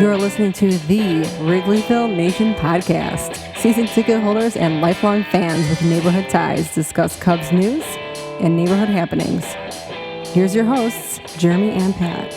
You're listening to the Wrigleyville Nation podcast. Season ticket holders and lifelong fans with neighborhood ties discuss Cubs news and neighborhood happenings. Here's your hosts, Jeremy and Pat.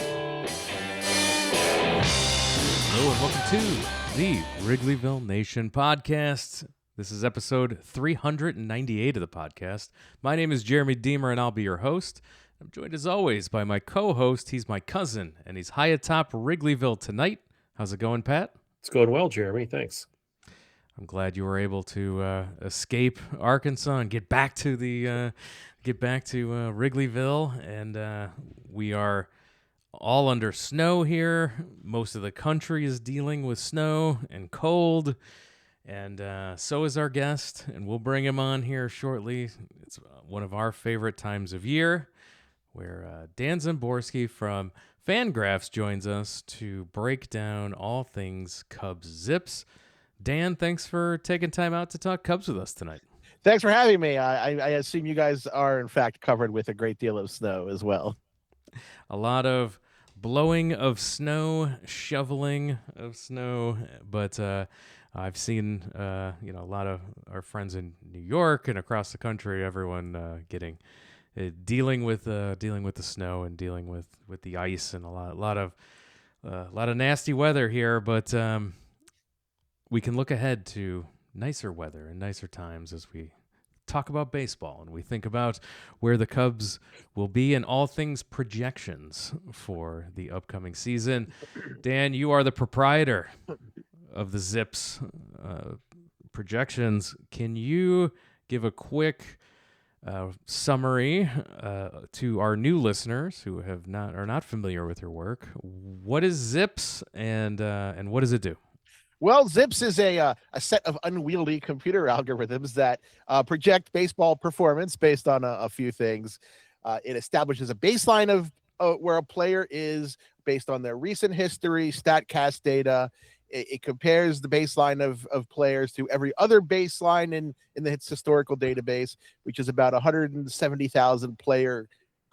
Hello and welcome to the Wrigleyville Nation podcast. This is episode 398 of the podcast. My name is Jeremy Deemer and I'll be your host. I'm joined as always by my co-host. He's my cousin and he's high atop Wrigleyville tonight. How's it going, Pat? It's going well, Jeremy. Thanks. I'm glad you were able to escape Arkansas and get back to Wrigleyville, and we are all under snow here. Most of the country is dealing with snow and cold, and so is our guest, and we'll bring him on here shortly. It's one of our favorite times of year, where Dan Szymborski from Fangraphs joins us to break down all things Cubs Zips. Dan, thanks for taking time out to talk Cubs with us tonight. Thanks for having me. I assume you guys are, in fact, covered with a great deal of snow as well. A lot of blowing of snow, shoveling of snow, but I've seen a lot of our friends in New York and across the country, everyone dealing with the snow and dealing with the ice and a lot of nasty weather here, but we can look ahead to nicer weather and nicer times as we talk about baseball and we think about where the Cubs will be and all things projections for the upcoming season. Dan, you are the proprietor of the Zips projections. Can you give a quick summary to our new listeners who are not familiar with your work? What is Zips and what does it do? Well, Zips is a set of unwieldy computer algorithms that project baseball performance based on a few things. It establishes a baseline of where a player is based on their recent history, StatCast data. It compares the baseline of players to every other baseline in the historical database, which is about 170,000 player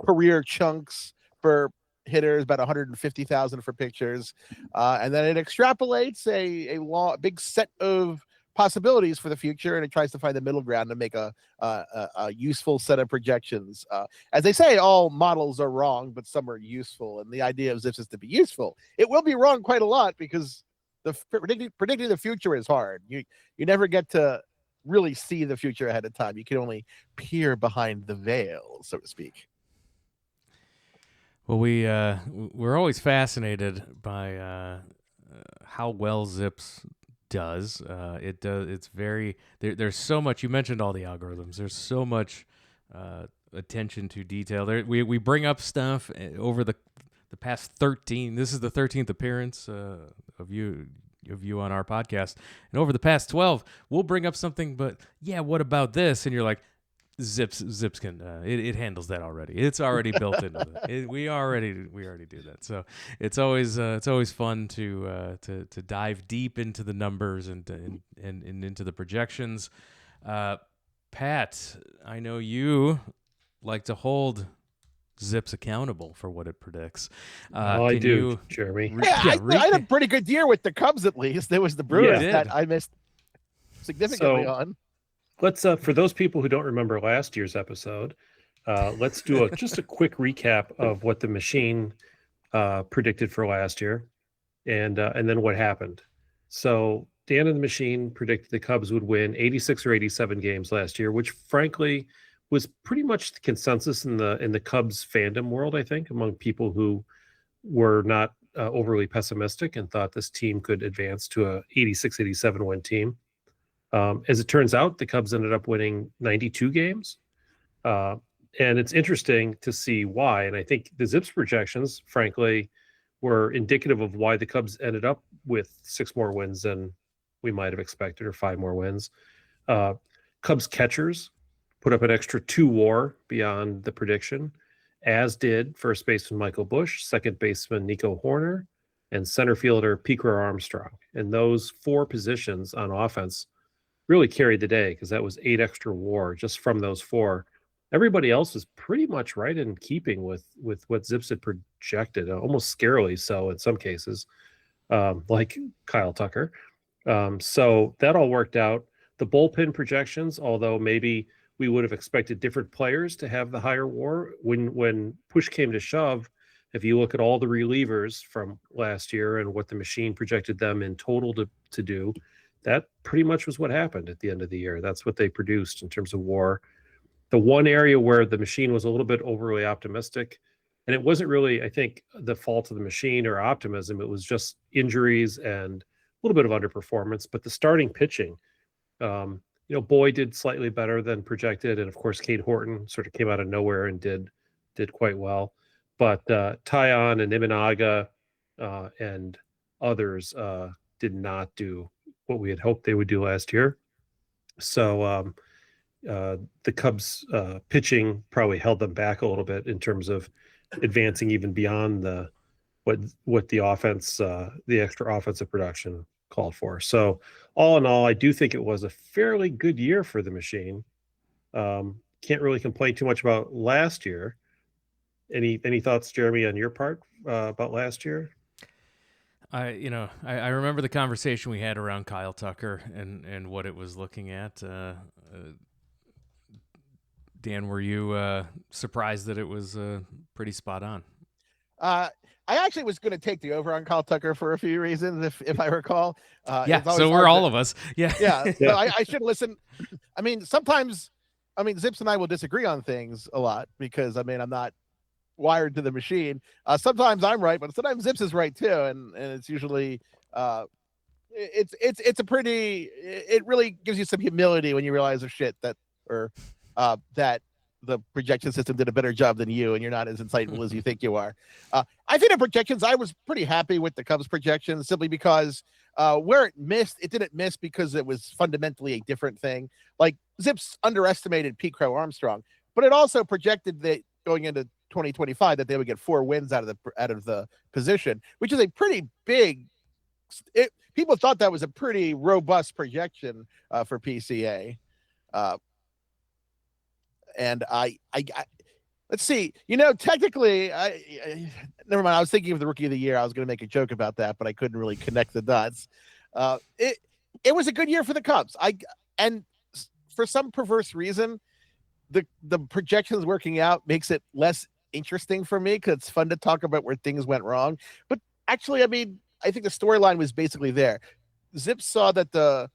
career chunks for hitters, about 150,000 for pitchers, and then it extrapolates a big set of possibilities for the future, and it tries to find the middle ground to make a useful set of projections. As they say, all models are wrong, but some are useful, and the idea of Zips is to be useful. It will be wrong quite a lot because predicting the future is hard. You never get to really see the future ahead of time. You can only peer behind the veil, so to speak. Well, we're always fascinated by how well Zips does. It's very there's so much. You mentioned all the algorithms. There's so much attention to detail. We bring up stuff over the past 13. This is the 13th appearance of you on our podcast, and over the past 12, we'll bring up something. But yeah, what about this? And you're like, Zips can it handles that already. It's already built into it. We already do that. So it's always fun to dive deep into the numbers and into the projections. Pat, I know you like to hold Zips accountable for what it predicts. I do, Jeremy. I had a pretty good year with the Cubs, at least. There was the Brewers that I missed significantly on. Let's for those people who don't remember last year's episode, let's do just a quick recap of what the machine predicted for last year, and then what happened. So Dan and the machine predicted the Cubs would win 86 or 87 games last year, which frankly was pretty much the consensus in the Cubs fandom world, I think, among people who were not overly pessimistic and thought this team could advance to a 86, 87 win team. As it turns out, the Cubs ended up winning 92 games. And it's interesting to see why. And I think the Zips projections, frankly, were indicative of why the Cubs ended up with 6 more wins than we might have expected, or 5 more wins. Cubs catchers put up an extra 2 WAR beyond the prediction, as did first baseman Michael Busch, second baseman Nico Horner, and center fielder Picro Armstrong. And those 4 positions on offense really carried the day because that was 8 extra WAR just from those 4. Everybody else is pretty much right in keeping with what Zips had projected, almost scarily so in some cases. like Kyle Tucker. So that all worked out. The bullpen projections, although maybe we would have expected different players to have the higher WAR, when push came to shove, if you look at all the relievers from last year and what the machine projected them in total to do, that pretty much was what happened at the end of the year. That's what they produced in terms of WAR. The one area where the machine was a little bit overly optimistic, and it wasn't really, I think, the fault of the machine or optimism, it was just injuries and a little bit of underperformance, but the starting pitching, Boyd did slightly better than projected, and of course, Cade Horton sort of came out of nowhere and did quite well. But Tyon and Imanaga and others did not do what we had hoped they would do last year. So the Cubs pitching probably held them back a little bit in terms of advancing even beyond what the offense, the extra offensive production called for. So all in all, I do think it was a fairly good year for the machine. Can't really complain too much about last year. Any thoughts, Jeremy, on your part about last year? I remember the conversation we had around Kyle Tucker and what it was looking at. Dan, were you surprised that it was pretty spot on? I actually was going to take the over on Kyle Tucker for a few reasons, if I recall. So we're all of us. Yeah. Yeah. So I should listen. Sometimes Zips and I will disagree on things a lot because, I'm not wired to the machine. Sometimes I'm right, but sometimes Zips is right too. And it's usually, it's a pretty, it really gives you some humility when you realize that the projection system did a better job than you, and you're not as insightful as you think you are. I think the projections, I was pretty happy with the Cubs projections simply because where it missed, it didn't miss because it was fundamentally a different thing. Like Zips underestimated Pete Crow Armstrong, but it also projected that going into 2025 that they would get 4 wins out of the position, which is a pretty big. People thought that was a pretty robust projection for PCA. And I let's see, technically, never mind. I was thinking of the Rookie of the Year. I was going to make a joke about that, but I couldn't really connect the dots. It was a good year for the Cubs. And for some perverse reason, the projections working out makes it less interesting for me because it's fun to talk about where things went wrong. But actually, I think the storyline was basically there. Zips saw that the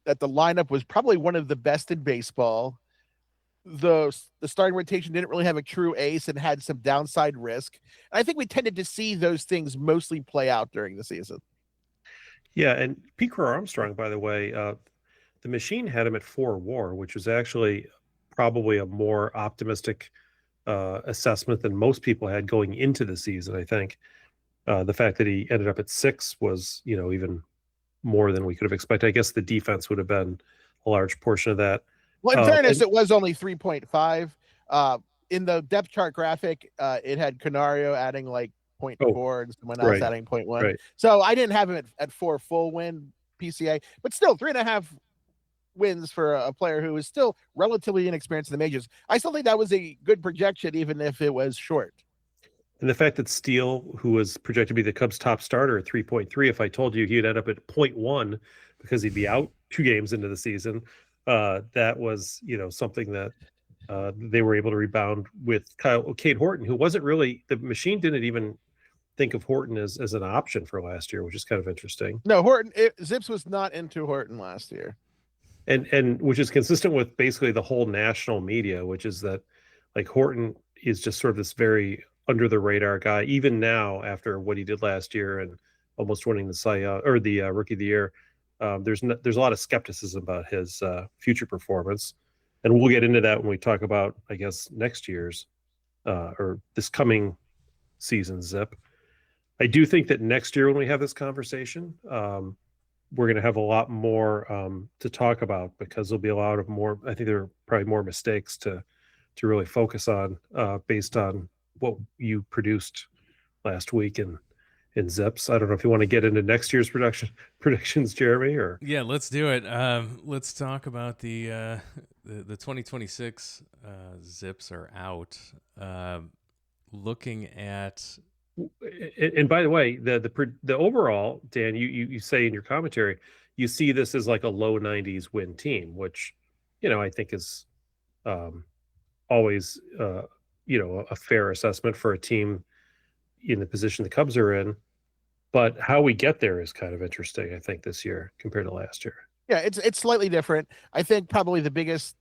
lineup was probably one of the best in baseball. The starting rotation didn't really have a true ace and had some downside risk. And I think we tended to see those things mostly play out during the season. Yeah, and Pete Crow Armstrong, by the way, the machine had him at 4 WAR, which was actually probably a more optimistic assessment than most people had going into the season. I think the fact that he ended up at 6 was, even more than we could have expected. I guess the defense would have been a large portion of that. Well, in fairness, it was only 3.5. In the depth chart graphic, it had Canario adding like 0.4 and someone else adding 0.1. Right. So I didn't have him at 4 full win PCA, but still 3.5 wins for a player who is still relatively inexperienced in the majors. I still think that was a good projection, even if it was short. And the fact that Steele, who was projected to be the Cubs' top starter at 3.3, if I told you he'd end up at 0.1 because he'd be out 2 games into the season, that was, something that they were able to rebound with Cade Horton, who wasn't really, the machine didn't even think of Horton as an option for last year, which is kind of interesting. No, Zips was not into Horton last year. And which is consistent with basically the whole national media, which is that like Horton is just sort of this very under the radar guy, even now after what he did last year and almost winning the Cy Young or the Rookie of the Year. There's a lot of skepticism about his future performance, and we'll get into that when we talk about, I guess, next year's or this coming season's Zip. I do think that next year when we have this conversation, we're going to have a lot more to talk about because there'll be a lot of more. I think there are probably more mistakes to really focus on based on what you produced last week in Zips. I don't know if you want to get into next year's predictions, Jeremy, or yeah, let's do it. Let's talk about the 2026 Zips are out. Looking at And by the way, the overall, Dan, you say in your commentary, you see this as like a low 90s win team, which, I think is always a fair assessment for a team in the position the Cubs are in. But how we get there is kind of interesting, I think, this year compared to last year. Yeah, it's slightly different. I think probably the biggest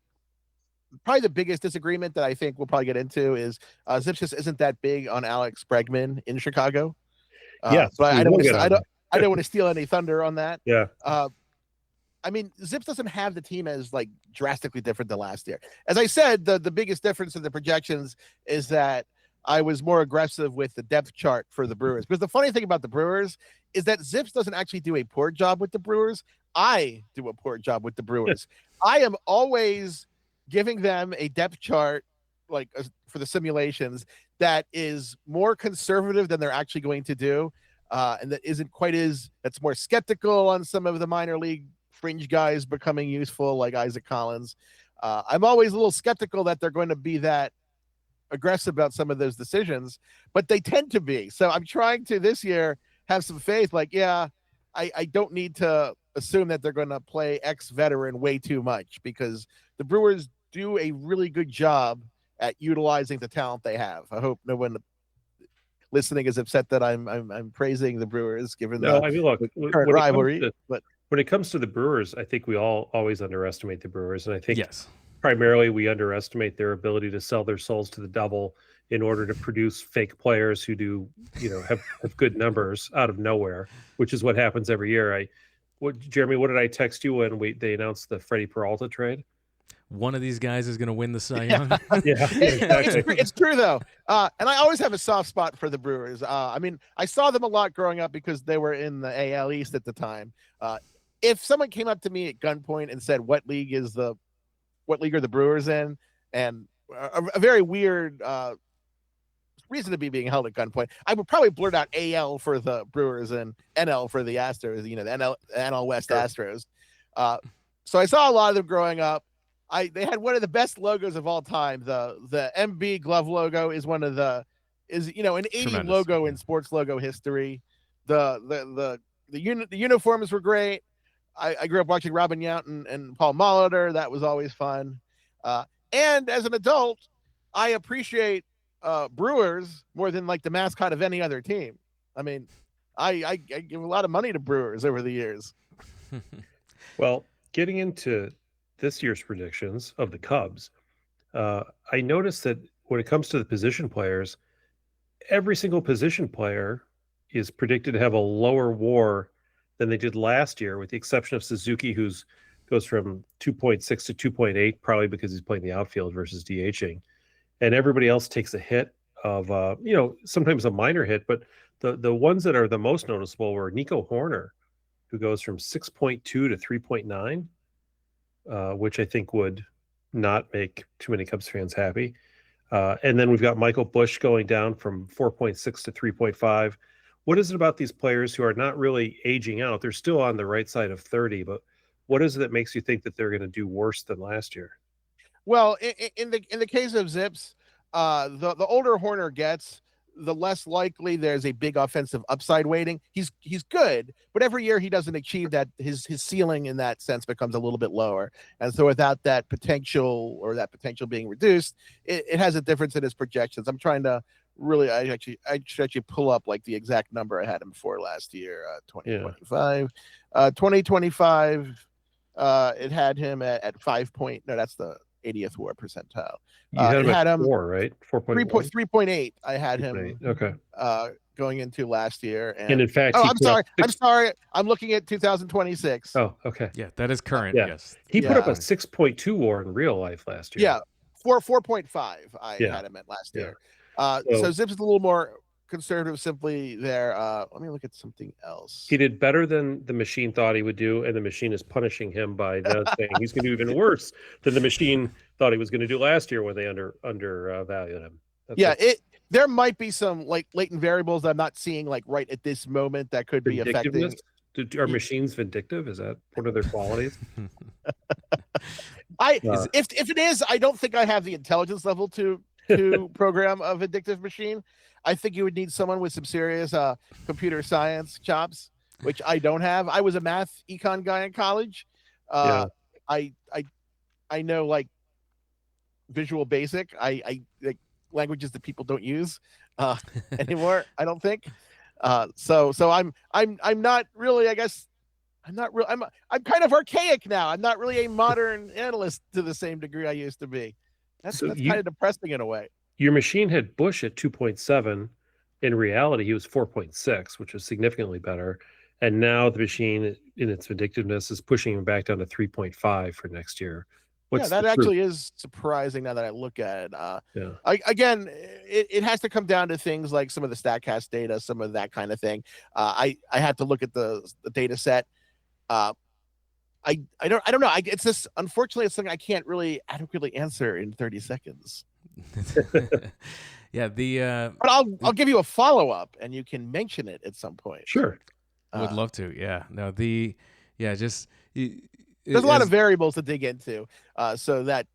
disagreement that I think we'll probably get into is Zips just isn't that big on Alex Bregman in Chicago. But I don't want to steal any thunder on that. Yeah. I mean, Zips doesn't have the team as like drastically different than last year. As I said, the biggest difference in the projections is that I was more aggressive with the depth chart for the Brewers. Because the funny thing about the Brewers is that Zips doesn't actually do a poor job with the Brewers. I do a poor job with the Brewers. I am always giving them a depth chart for the simulations that is more conservative than they're actually going to do. And that's more skeptical on some of the minor league fringe guys becoming useful, like Isaac Collins. I'm always a little skeptical that they're going to be that aggressive about some of those decisions, but they tend to be. So I'm trying to this year have some faith. I don't need to assume that they're going to play ex-veteran way too much, because the Brewers do a really good job at utilizing the talent they have. I hope no one listening is upset that I'm praising the Brewers given the current rivalry. But when it comes to the Brewers, I think we all always underestimate the Brewers, and I think yes, primarily we underestimate their ability to sell their souls to the devil in order to produce fake players who do, have good numbers out of nowhere, which is what happens every year. Jeremy, what did I text you when they announced the Freddie Peralta trade? One of these guys is going to win the Cy Young. Yeah, exactly. It's true though. And I always have a soft spot for the Brewers. I mean, I saw them a lot growing up because they were in the AL East at the time. If someone came up to me at gunpoint and said, what league are the Brewers in? And a very weird reason to be being held at gunpoint, I would probably blurt out AL for the Brewers and NL for the Astros, the NL West Astros. So I saw a lot of them growing up. They had one of the best logos of all time. The MB glove logo is an 80 Tremendous logo in sports logo history. The uniforms were great. I grew up watching Robin Yount and Paul Molitor. That was always fun. And as an adult, I appreciate Brewers more than like the mascot of any other team. I mean, I give a lot of money to Brewers over the years. Well, getting into this year's predictions of the Cubs, I noticed that when it comes to the position players, every single position player is predicted to have a lower WAR than they did last year, with the exception of Suzuki, who's goes from 2.6 to 2.8, probably because he's playing the outfield versus DHing. And everybody else takes a hit of, sometimes a minor hit, but the ones that are the most noticeable were Nico Horner, who goes from 6.2 to 3.9, which I think would not make too many Cubs fans happy. And then we've got Michael Busch going down from 4.6 to 3.5. What is it about these players who are not really aging out? They're still on the right side of 30, but what is it that makes you think that they're going to do worse than last year? Well, in the case of Zips, the older Horner gets, the less likely there's a big offensive upside waiting. He's good, but every year he doesn't achieve that. His ceiling in that sense becomes a little bit lower, and so without that potential being reduced, it has a difference in his projections. I'm trying to really, I should actually pull up like the exact number I had him for last year, 2025. 2025, it had him at 5 point. No, that's the 80th WAR percentile. You had him at 4, right? 3.8. I had him. Okay. Going into last year, and in fact, I'm sorry. I'm looking at 2026. Oh, okay. Yeah, that is current. Yeah. Yes, he put up a 6.2 WAR in real life last year. Yeah, 4.5. I had him at last year. So Zips is a little more conservative simply there. Let me look at something else. He did better than the machine thought he would do, and the machine is punishing him by saying he's going to do even worse than the machine thought he was going to do last year when they undervalued him. There might be some like latent variables that I'm not seeing like right at this moment that could be affecting. Are machines vindictive? Is that one of their qualities? If it is, I don't think I have the intelligence level to program a vindictive machine. I think you would need someone with some serious computer science chops, which I don't have. I was a math econ guy in college. Yeah. I know like Visual Basic. I like languages that people don't use anymore. I don't think. So I'm not really. I guess I'm not real. I'm kind of archaic now. I'm not really a modern analyst to the same degree I used to be. That's kind of depressing in a way. Your machine had Bush at 2.7. In reality, he was 4.6, which was significantly better. And now the machine, in its vindictiveness, is pushing him back down to 3.5 for next year. That actually is surprising now that I look at it. Again, it has to come down to things like some of the StatCast data, some of that kind of thing. I had to look at the data set. I don't know. It's just, unfortunately, it's something I can't really adequately answer in 30 seconds. Yeah, but I'll give you a follow up, and you can mention it at some point. Sure, would love to. Yeah, no, just there's a lot of variables to dig into, so that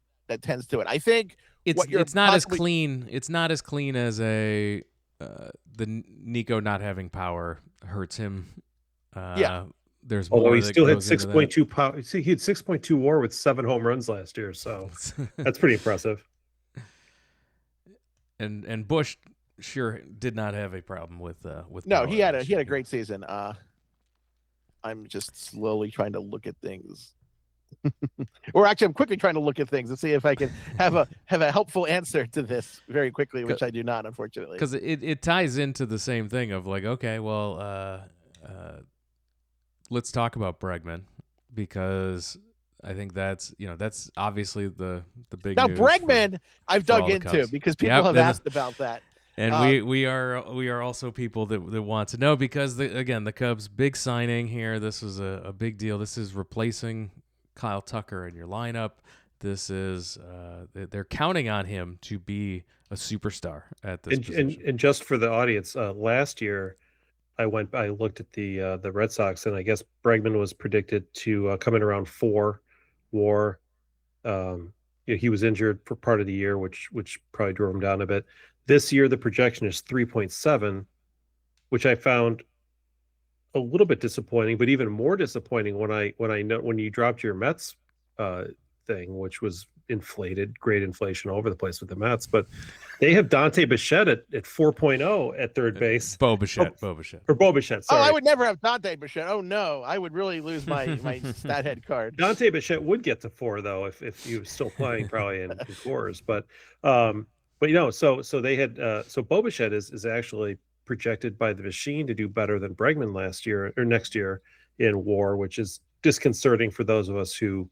tends to it. I think it's not as clean. It's not as clean as the Nico not having power hurts him. There's although more he still had 6.2 power. See, he had 6.2 WAR with 7 home runs last year, so that's pretty impressive. And Bush sure did not have a problem with no, power. he had a great season. I'm just slowly trying to look at things. Or actually, I'm quickly trying to look at things and see if I can have a helpful answer to this very quickly, which I do not, unfortunately. Because it ties into the same thing of like, okay, well, let's talk about Bregman, because I think that's obviously the big now news Bregman I've dug into because people have asked about that. And we are also people that want to know, because the Cubs' big signing here. This is a big deal. This is replacing Kyle Tucker in your lineup. This is they're counting on him to be a superstar at this position. And just for the audience, last year I looked at the Red Sox, and I guess Bregman was predicted to come in around 4 WAR. He was injured for part of the year, which probably drove him down a bit. This year, the projection is 3.7, which I found a little bit disappointing, but even more disappointing when you dropped your Mets thing, which was inflated, great inflation all over the place with the Mets. But they have Dante Bichette at 4.0 at third base. Bo Bichette. Sorry. Oh, I would never have Dante Bichette. Oh no, I would really lose my stat head card. Dante Bichette would get to 4 though if he was still playing probably in cores. But so they had so Bo Bichette is actually projected by the machine to do better than Bregman next year in WAR, which is disconcerting for those of us who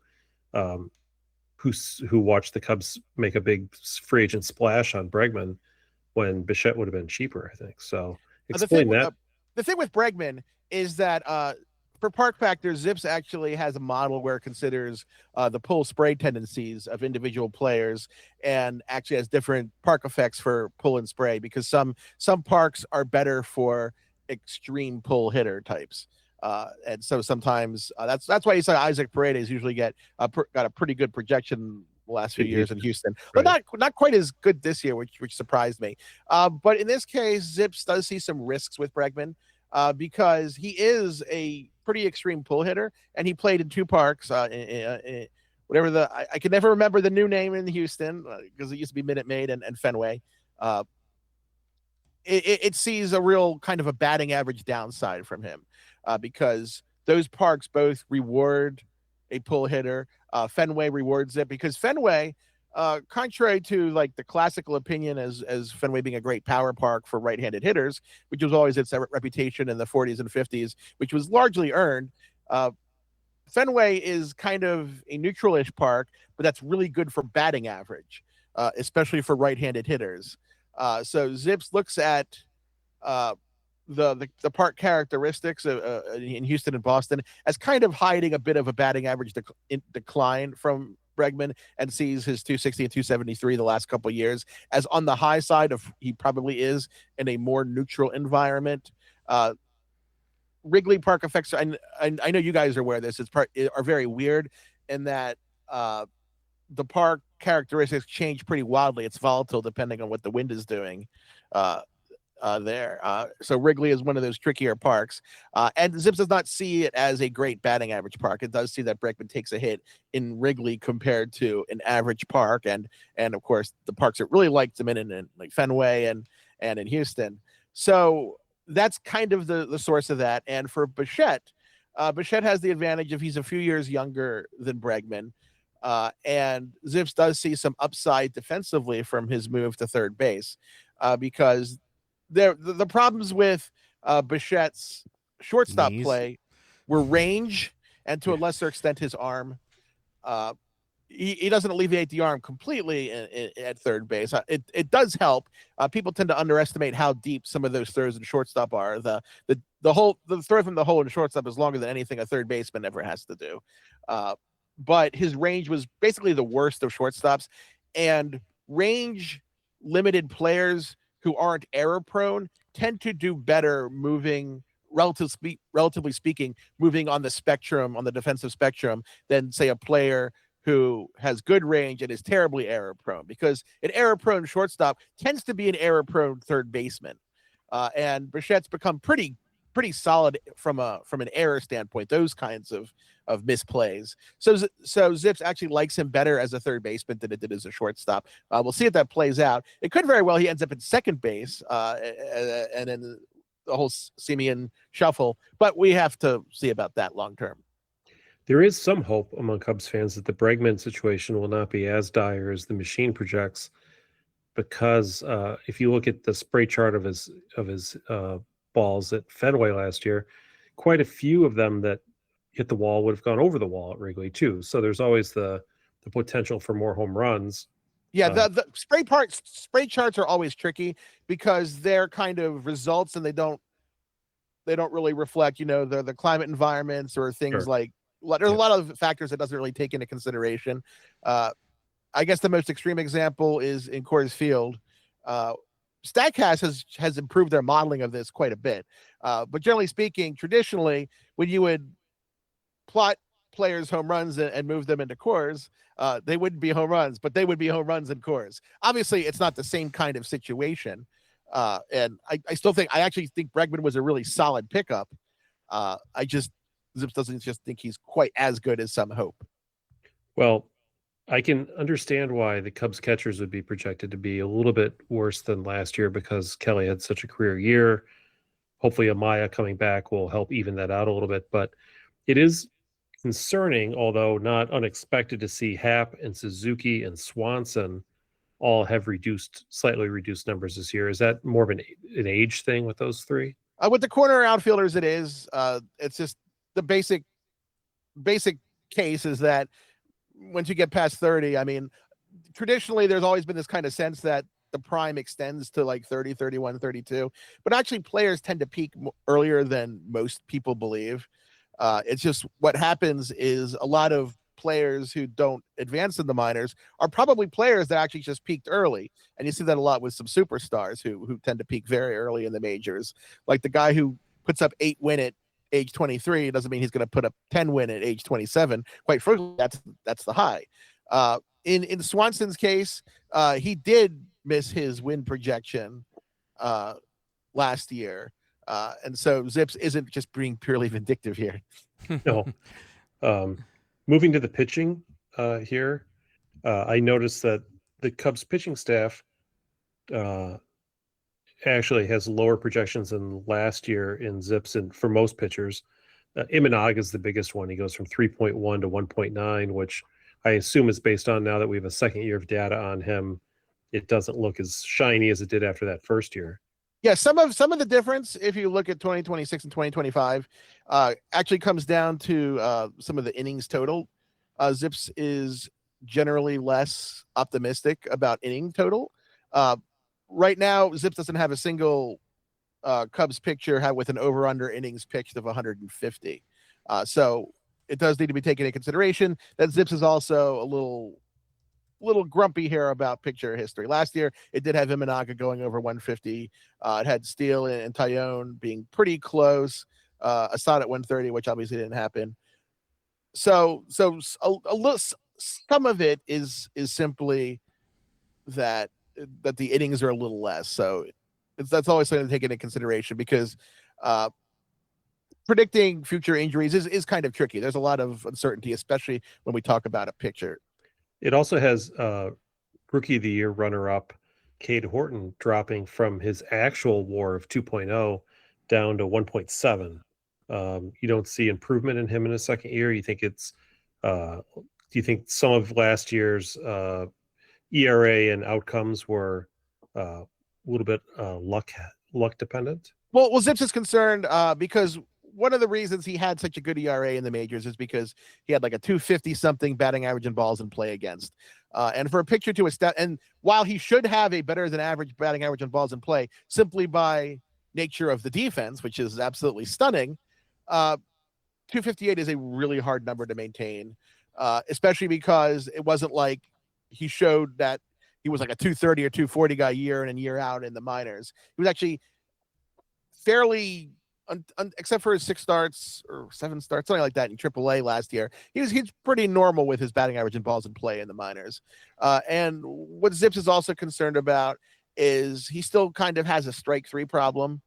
watched the Cubs make a big free agent splash on Bregman when Bichette would have been cheaper, I think. So explain that. The thing with Bregman is that for Park Factor, Zips actually has a model where it considers the pull spray tendencies of individual players, and actually has different park effects for pull and spray, because some parks are better for extreme pull hitter types. And so sometimes that's why you saw Isaac Paredes usually got a pretty good projection the last few years in Houston, but not quite as good this year, which surprised me. But in this case, Zips does see some risks with Bregman because he is a pretty extreme pull hitter, and he played in 2 parks. I can never remember the new name in Houston because it used to be Minute Maid and Fenway. It sees a real kind of a batting average downside from him. Because those parks both reward a pull hitter. Fenway rewards it because Fenway, contrary to like the classical opinion as Fenway being a great power park for right-handed hitters, which was always its reputation in the 40s and 50s, which was largely earned, Fenway is kind of a neutral-ish park, but that's really good for batting average, especially for right-handed hitters. So Zips looks at the park characteristics in Houston and Boston as kind of hiding a bit of a batting average decline from Bregman, and sees his 260 and 273 the last couple of years as on the high side of he probably is in a more neutral environment. Wrigley Park effects, I know you guys are aware of this, are very weird in that the park characteristics change pretty wildly. It's volatile depending on what the wind is doing. there. So Wrigley is one of those trickier parks. And Zips does not see it as a great batting average park. It does see that Bregman takes a hit in Wrigley compared to an average park. And of course, the parks that really liked him in like Fenway and in Houston. So that's kind of the source of that. And for Bichette, Bichette has the advantage of he's a few years younger than Bregman. And Zips does see some upside defensively from his move to third base, because the problems with Bichette's shortstop play were range and to a lesser extent his arm. He doesn't alleviate the arm completely at third base. It does help. People tend to underestimate how deep some of those throws in shortstop are. The throw from the hole in shortstop is longer than anything a third baseman ever has to do. But his range was basically the worst of shortstops, and range limited players who aren't error prone tend to do better moving, relatively speaking, moving on the spectrum, on the defensive spectrum, than say a player who has good range and is terribly error prone, because an error prone shortstop tends to be an error prone third baseman. And Bichette's become pretty solid from an error standpoint, those kinds of misplays. So Zips actually likes him better as a third baseman than it did as a shortstop. We'll see if that plays out. It could very well he ends up in second base and then the whole Simeon shuffle, but we have to see about that long term. There is some hope among Cubs fans that the Bregman situation will not be as dire as the machine projects, because if you look at the spray chart of his balls at Fenway last year, quite a few of them that hit the wall would have gone over the wall at Wrigley too. So there's always the potential for more home runs. Yeah, the spray charts are always tricky because they're kind of results and they don't really reflect, the climate environments or things like. There's a lot of factors that doesn't really take into consideration. I guess the most extreme example is in Coors Field. Statcast has improved their modeling of this quite a bit. But generally speaking, traditionally, when you would plot players' home runs and move them into Coors, they wouldn't be home runs, but they would be home runs in Coors. Obviously, it's not the same kind of situation. And I actually think Bregman was a really solid pickup. Zips doesn't just think he's quite as good as some hope. Well, I can understand why the Cubs catchers would be projected to be a little bit worse than last year, because Kelly had such a career year. Hopefully Amaya coming back will help even that out a little bit, but it is concerning, although not unexpected, to see Happ and Suzuki and Swanson all have slightly reduced numbers this year. Is that more of an age thing with those three? With the corner outfielders, it is. It's just the basic case is that once you get past 30, I mean, traditionally there's always been this kind of sense that the prime extends to like 30, 31, 32, but actually players tend to peak earlier than most people believe. It's just what happens is a lot of players who don't advance in the minors are probably players that actually just peaked early. And you see that a lot with some superstars who tend to peak very early in the majors. Like the guy who puts up 8 win at age 23 doesn't mean he's going to put up 10 win at age 27. Quite frankly, that's the high. In Swanson's case, he did miss his win projection last year. And so Zips isn't just being purely vindictive here. No. Moving to the pitching here, I noticed that the Cubs pitching staff actually has lower projections than last year in Zips, and for most pitchers. Imanaga is the biggest one. He goes from 3.1 to 1.9, which I assume is based on, now that we have a second year of data on him, it doesn't look as shiny as it did after that first year. Yeah, some of the difference, if you look at 2026 and 2025, actually comes down to some of the innings total. Zips is generally less optimistic about inning total. Right now, Zips doesn't have a single Cubs pitcher with an over-under innings pitched of 150. So it does need to be taken into consideration that Zips is also a little grumpy here about pitcher history. Last year, it did have Imanaga going over 150. It had Steele and Tyone being pretty close. Assad at 130, which obviously didn't happen. So a little, some of it is simply that the innings are a little less. So That's always something to take into consideration because predicting future injuries is kind of tricky. There's a lot of uncertainty, especially when we talk about a pitcher. It also has Rookie of the Year runner-up Cade Horton dropping from his actual WAR of 2.0 down to 1.7. You don't see improvement in him in his second year. You think it's do you think some of last year's ERA and outcomes were a little bit luck dependent? Well, Zips is concerned because one of the reasons he had such a good ERA in the majors is because he had like a 250 something batting average in balls in play against. And for a pitcher to and while he should have a better than average batting average in balls in play, simply by nature of the defense, which is absolutely stunning, 258 is a really hard number to maintain, especially because it wasn't like he showed that he was like a 230 or 240 guy year in and year out in the minors. He was actually fairly, except for his 6 starts or 7 starts, something like that in AAA last year, he's pretty normal with his batting average and balls in play in the minors. And what Zips is also concerned about is he still kind of has a strike 3 problem.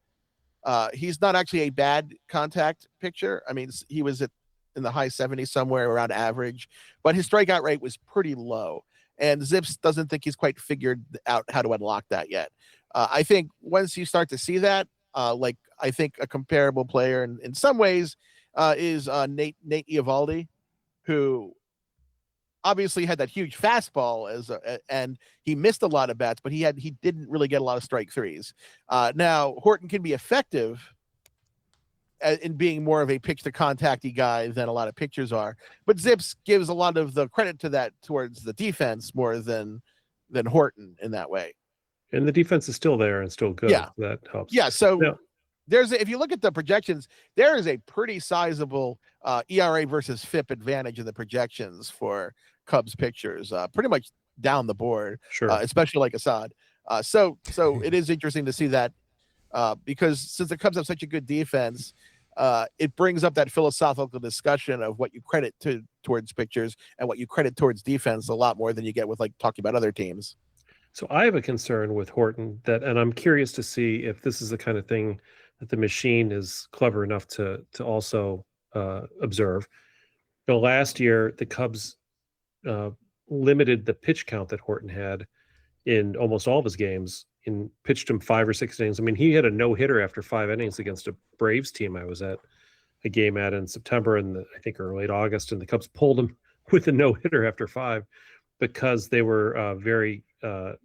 He's not actually a bad contact pitcher. I mean, he was in the high 70s, somewhere around average, but his strikeout rate was pretty low. And Zips doesn't think he's quite figured out how to unlock that yet. I think once you start to see that, like I think a comparable player in some ways is Nate Eovaldi, who obviously had that huge fastball and he missed a lot of bats, but he didn't really get a lot of strike 3s. Now Horton can be effective in being more of a pitch to contacty guy than a lot of pitchers are, but Zips gives a lot of the credit to that towards the defense more than Horton in that way. And the defense is still there and still good. Yeah, that helps. Yeah, so if you look at the projections, there is a pretty sizable ERA versus FIP advantage in the projections for Cubs pitchers, pretty much down the board. Sure, especially like Assad. So it is interesting to see that because since the Cubs have such a good defense, it brings up that philosophical discussion of what you credit towards pitchers and what you credit towards defense a lot more than you get with like talking about other teams. So I have a concern with Horton and I'm curious to see if this is the kind of thing that the machine is clever enough to also observe. Last year, the Cubs limited the pitch count that Horton had in almost all of his games and pitched him 5 or 6 innings. I mean, he had a no-hitter after 5 innings against a Braves team I was at a game at in September and I think or late August, and the Cubs pulled him with a no-hitter after 5 because they were very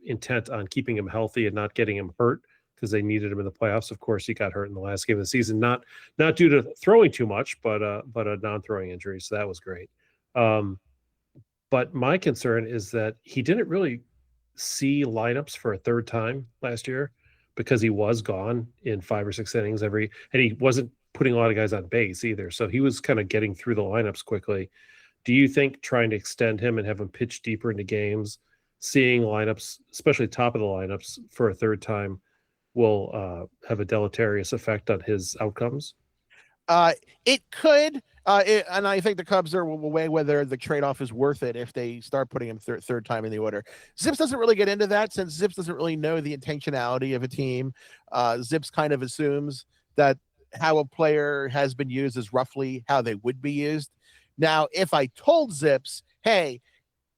intent on keeping him healthy and not getting him hurt because they needed him in the playoffs. Of course, he got hurt in the last game of the season, not due to throwing too much, but a non-throwing injury. So that was great. But my concern is that he didn't really see lineups for a third time last year because he was gone in 5 or 6 innings and he wasn't putting a lot of guys on base either. So he was kind of getting through the lineups quickly. Do you think trying to extend him and have him pitch deeper into games, seeing lineups, especially top of the lineups for a third time, will have a deleterious effect on his outcomes? It could, and I think the Cubs will weigh whether the trade-off is worth it if they start putting him third time in the order. Zips doesn't really get into that since Zips doesn't really know the intentionality of a team. Zips kind of assumes that how a player has been used is roughly how they would be used. Now, if I told Zips, hey,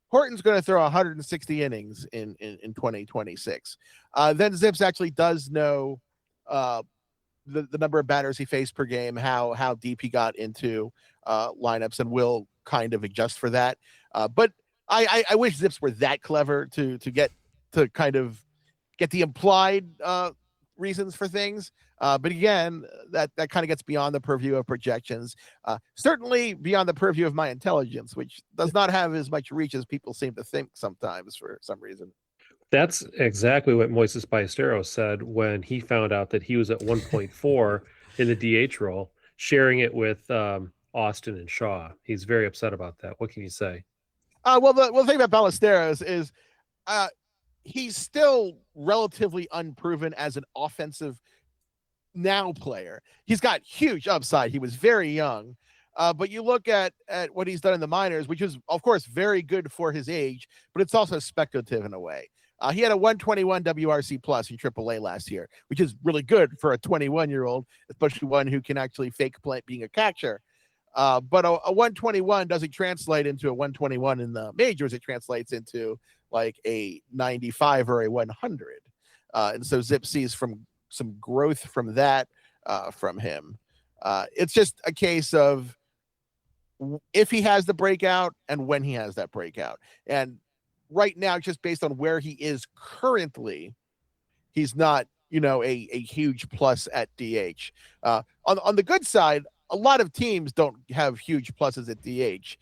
Horton's going to throw 160 innings in 2026, then Zips actually does know the number of batters he faced per game, how deep he got into lineups, and will kind of adjust for that. But I wish Zips were that clever to kind of get the implied reasons for things. But again, that kind of gets beyond the purview of projections, certainly beyond the purview of my intelligence, which does not have as much reach as people seem to think sometimes for some reason. That's exactly what Moises Ballesteros said when he found out that he was at 1.4 in the DH role, sharing it with Austin and Shaw. He's very upset about that. What can you say? Well, the thing about Ballesteros is he's still relatively unproven as an offensive now player. He's got huge upside. He was very young. But you look at what he's done in the minors, which is, of course, very good for his age, but it's also speculative in a way. He had a 121 WRC plus in AAA last year, which is really good for a 21-year-old, especially one who can actually fake play being a catcher. But a 121 doesn't translate into a 121 in the majors. It translates into like a 95 or a 100. And so Zip sees some growth from that from him. It's just a case of if he has the breakout and when he has that breakout. And right now, just based on where he is currently, he's not, a huge plus at DH. On the good side, a lot of teams don't have huge pluses at DH.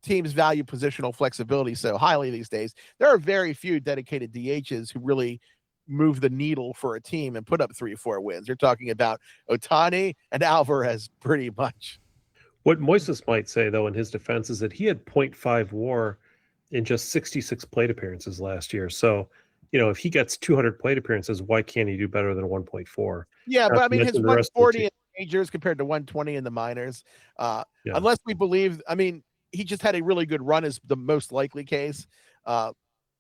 Teams value positional flexibility so highly these days. There are very few dedicated DHs who really move the needle for a team and put up 3-4 wins. You're talking about Ohtani and Alvarez pretty much. What Moises might say, though, in his defense is that he had 0.5 WAR in just 66 plate appearances last year. So, if he gets 200 plate appearances, why can't he do better than 1.4? Yeah, but I mean, his 140 in the majors compared to 120 in the minors. Unless we believe, he just had a really good run is the most likely case.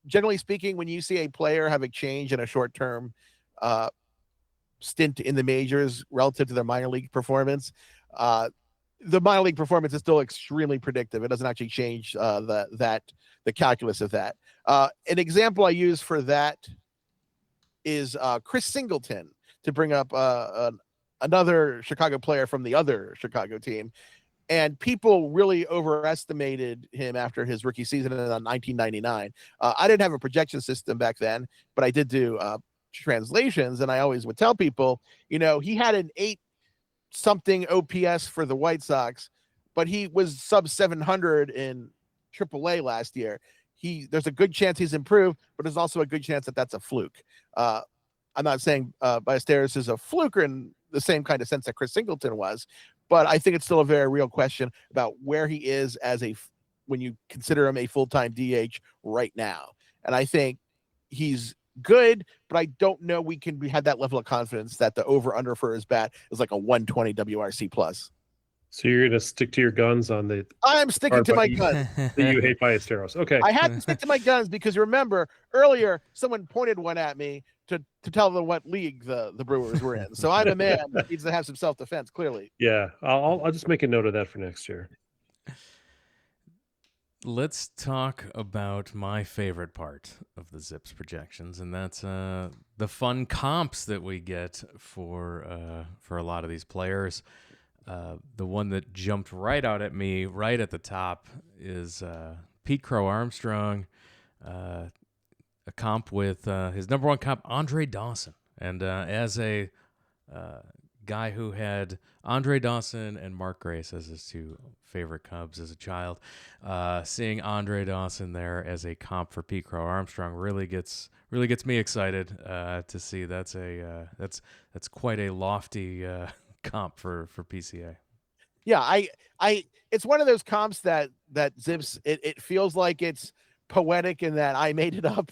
Generally speaking, when you see a player have a change in a short-term stint in the majors relative to their minor league performance, the minor league performance is still extremely predictive. It doesn't actually change the calculus of that. An example I use for that is Chris Singleton, to bring up another Chicago player from the other Chicago team. And people really overestimated him after his rookie season in 1999. I didn't have a projection system back then, but I did do translations. And I always would tell people, he had an 8-something OPS for the White Sox, but he was sub 700 in AAA last year. There's a good chance he's improved, but there's also a good chance that that's a fluke. I'm not saying Ballesteros is a fluke in the same kind of sense that Chris Singleton was, but I think it's still a very real question about where he is when you consider him a full-time DH right now. And I think he's good, but I don't know we have that level of confidence that the over-under for his bat is like a 120 WRC plus. So you're going to stick to your guns on the... I'm sticking to my guns. That you hate Ballesteros. Okay. I had to stick to my guns because remember, earlier, someone pointed one at me to tell them what league the Brewers were in. So I'm a man that needs to have some self-defense, clearly. Yeah, I'll just make a note of that for next year. Let's talk about my favorite part of the Zips projections, and that's the fun comps that we get for a lot of these players. The one that jumped right out at me, right at the top, is Pete Crow Armstrong, a comp with his number one comp, Andre Dawson. And as a guy who had Andre Dawson and Mark Grace as his two favorite Cubs as a child, seeing Andre Dawson there as a comp for Pete Crow Armstrong really gets me excited to see. That's quite a lofty comp for PCA. Yeah, I it's one of those comps that Zips it feels like it's poetic in that I made it up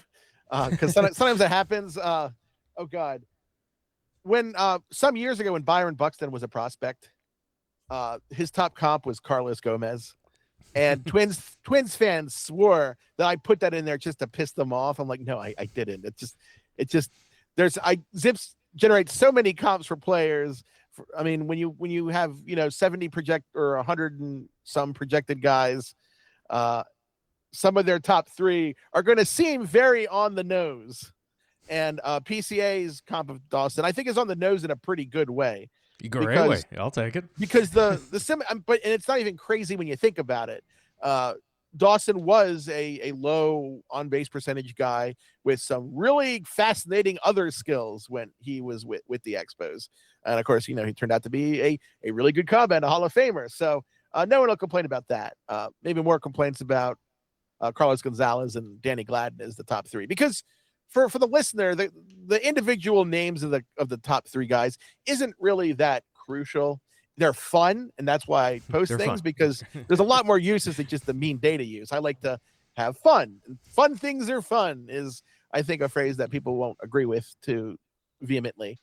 because sometimes that happens. Oh God, when some years ago when Byron Buxton was a prospect, his top comp was Carlos Gomez, and Twins fans swore that I put that in there just to piss them off. I'm like, no, I didn't. It just Zips generates so many comps for players. When you have 70 project or 100 and some projected guys, some of their top three are going to seem very on the nose, and PCA's comp of Dawson I think is on the nose in a pretty good way. Great way, I'll take it because but it's not even crazy when you think about it. Dawson was a low on base percentage guy with some really fascinating other skills when he was with the Expos. And of course, he turned out to be a really good Cub and a Hall of Famer. So no one will complain about that. Maybe more complaints about Carlos Gonzalez and Danny Gladden as the top three, because for the listener, the individual names of the top three guys isn't really that crucial. They're fun, and that's why I post things fun. Because there's a lot more uses than just the mean data use. I like to have fun. Fun things are fun is, I think, a phrase that people won't agree with too vehemently.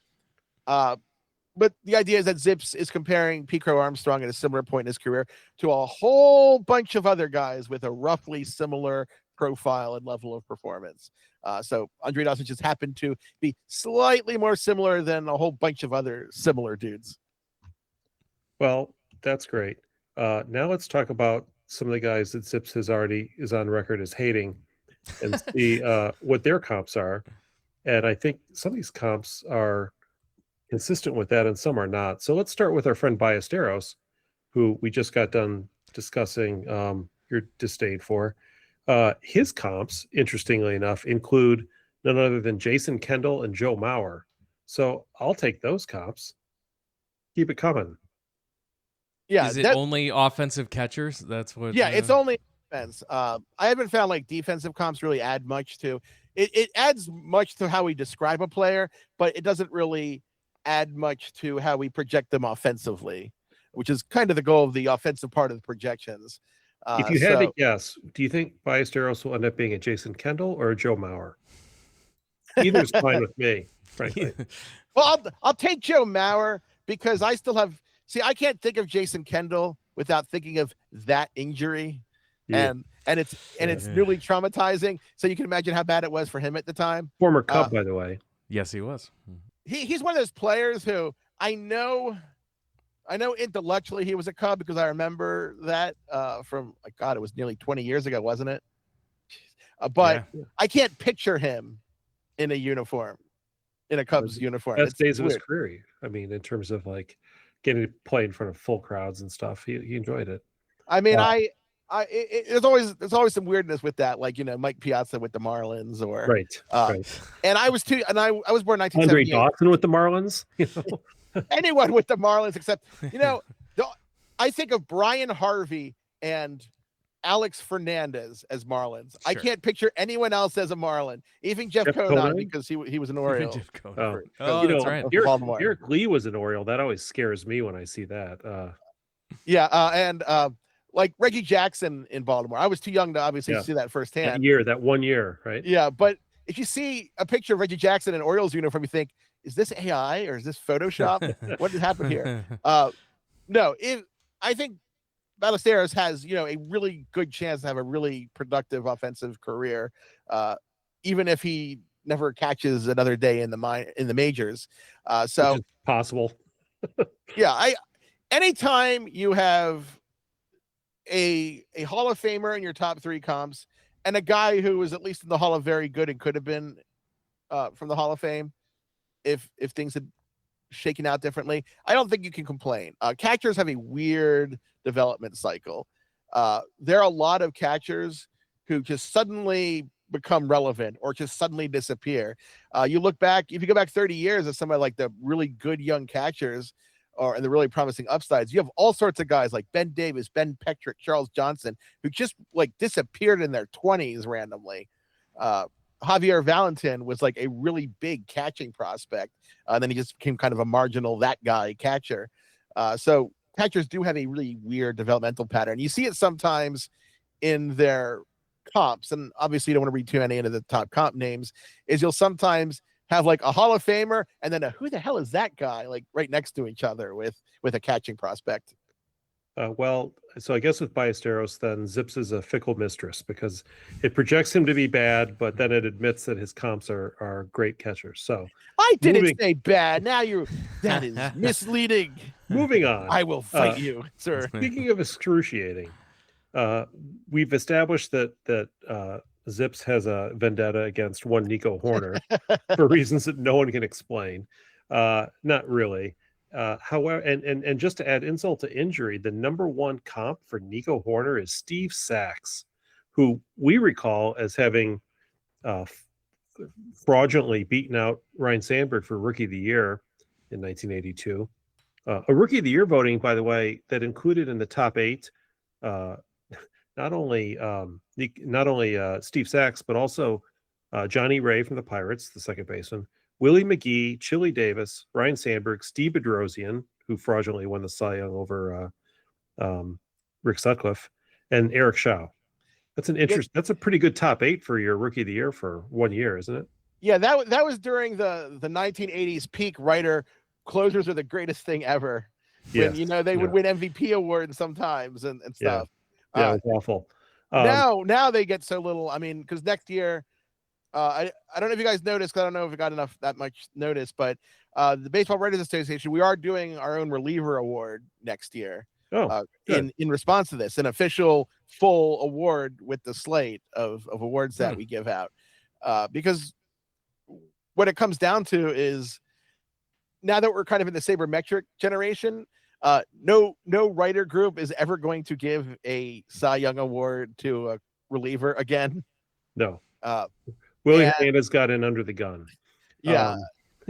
But the idea is that Zips is comparing Pete Crow Armstrong at a similar point in his career to a whole bunch of other guys with a roughly similar profile and level of performance. So Andre Dawson just happened to be slightly more similar than a whole bunch of other similar dudes. Well, that's great. Now let's talk about some of the guys that Zips is on record as hating, and see what their comps are. And I think some of these comps are consistent with that, and some are not. So let's start with our friend Ballesteros, who we just got done discussing your disdain for. His comps, interestingly enough, include none other than Jason Kendall and Joe Mauer. So I'll take those comps. Keep it coming. Yeah, is it only offensive catchers? That's what. Yeah, it's only defense. I haven't found like defensive comps really add much to it. It adds much to how we describe a player, but it doesn't really add much to how we project them offensively, which is kind of the goal of the offensive part of the projections. If you had to guess, do you think Ballesteros will end up being a Jason Kendall or a Joe Mauer? Either's fine with me, frankly. Well, I'll take Joe Mauer because I still have. See, I can't think of Jason Kendall without thinking of that injury, and it's newly traumatizing. So you can imagine how bad it was for him at the time. Former Cub, by the way. Yes, he was. He's one of those players who I know intellectually he was a Cub because I remember that from God, it was nearly 20 years ago, wasn't it? But I can't picture him in a uniform, in a Cubs uniform. Best days of his career. I mean, in terms of like getting to play in front of full crowds and stuff, he enjoyed it. I mean, there's always some weirdness with that, like Mike Piazza with the Marlins, or right. And I was born 1978. Andre Dawson with the Marlins. Anyone with the Marlins, except I think of Brian Harvey and Alex Fernandez as Marlins. Sure. I can't picture anyone else as a Marlin, even Jeff Conine, because he was an Oriole. That's right. Eric Lee was an Oriole. That always scares me when I see that. And like Reggie Jackson in Baltimore. I was too young to obviously see that firsthand. That 1 year, right? Yeah, but if you see a picture of Reggie Jackson in Orioles uniform, you think, is this AI or is this Photoshop? What did happen here? No, I think Ballesteros has, a really good chance to have a really productive offensive career, even if he never catches another day in the majors. So which is possible. Anytime you have a Hall of Famer in your top three comps and a guy who was at least in the Hall of Very Good and could have been from the Hall of Fame, if things had shaken out differently, I don't think you can complain. Catchers have a weird development cycle. There are a lot of catchers who just suddenly become relevant or just suddenly disappear. You look back, if you go back 30 years at somebody like the really good young catchers and the really promising upsides, you have all sorts of guys like Ben Davis, Ben Petrick, Charles Johnson, who just like disappeared in their 20s randomly. Javier Valentin was like a really big catching prospect. And then he just became kind of a marginal that guy catcher. So catchers do have a really weird developmental pattern. You see it sometimes in their comps, and obviously you don't want to read too many into the top comp names, is you'll sometimes have like a Hall of Famer and then who the hell is that guy, like right next to each other with a catching prospect. Well, so I guess with Ballesteros, then Zips is a fickle mistress because it projects him to be bad, but then it admits that his comps are great catchers. So I didn't say bad. Now that is misleading. Moving on. I will fight you, sir. Speaking of excruciating, we've established that Zips has a vendetta against one Nico Horner for reasons that no one can explain. Not really. However, and just to add insult to injury, the number one comp for Nico Horner is Steve Sachs, who we recall as having fraudulently beaten out Ryan Sandberg for Rookie of the Year in 1982. A Rookie of the Year voting, by the way, that included in the top 8 not only Steve Sachs, but also Johnny Ray from the Pirates, the second baseman, Willie McGee, Chili Davis, Ryan Sandberg, Steve Bedrosian, who fraudulently won the Cy Young over Rick Sutcliffe, and Eric Shaw. That's a pretty good top 8 for your Rookie of the Year for 1 year, isn't it? Yeah, that was during the 1980s peak writer. Closers are the greatest thing ever. When, they would win MVP awards sometimes and stuff. Yeah, it was awful. Now they get so little. I mean, because next year, I don't know if you guys noticed. 'Cause I don't know if it got that much notice, but the Baseball Writers Association, we are doing our own reliever award next year. In response to this, an official full award with the slate of awards that we give out, because what it comes down to is, now that we're kind of in the sabermetric generation, no writer group is ever going to give a Cy Young award to a reliever again. No. Willie Hernandez got in under the gun. Yeah.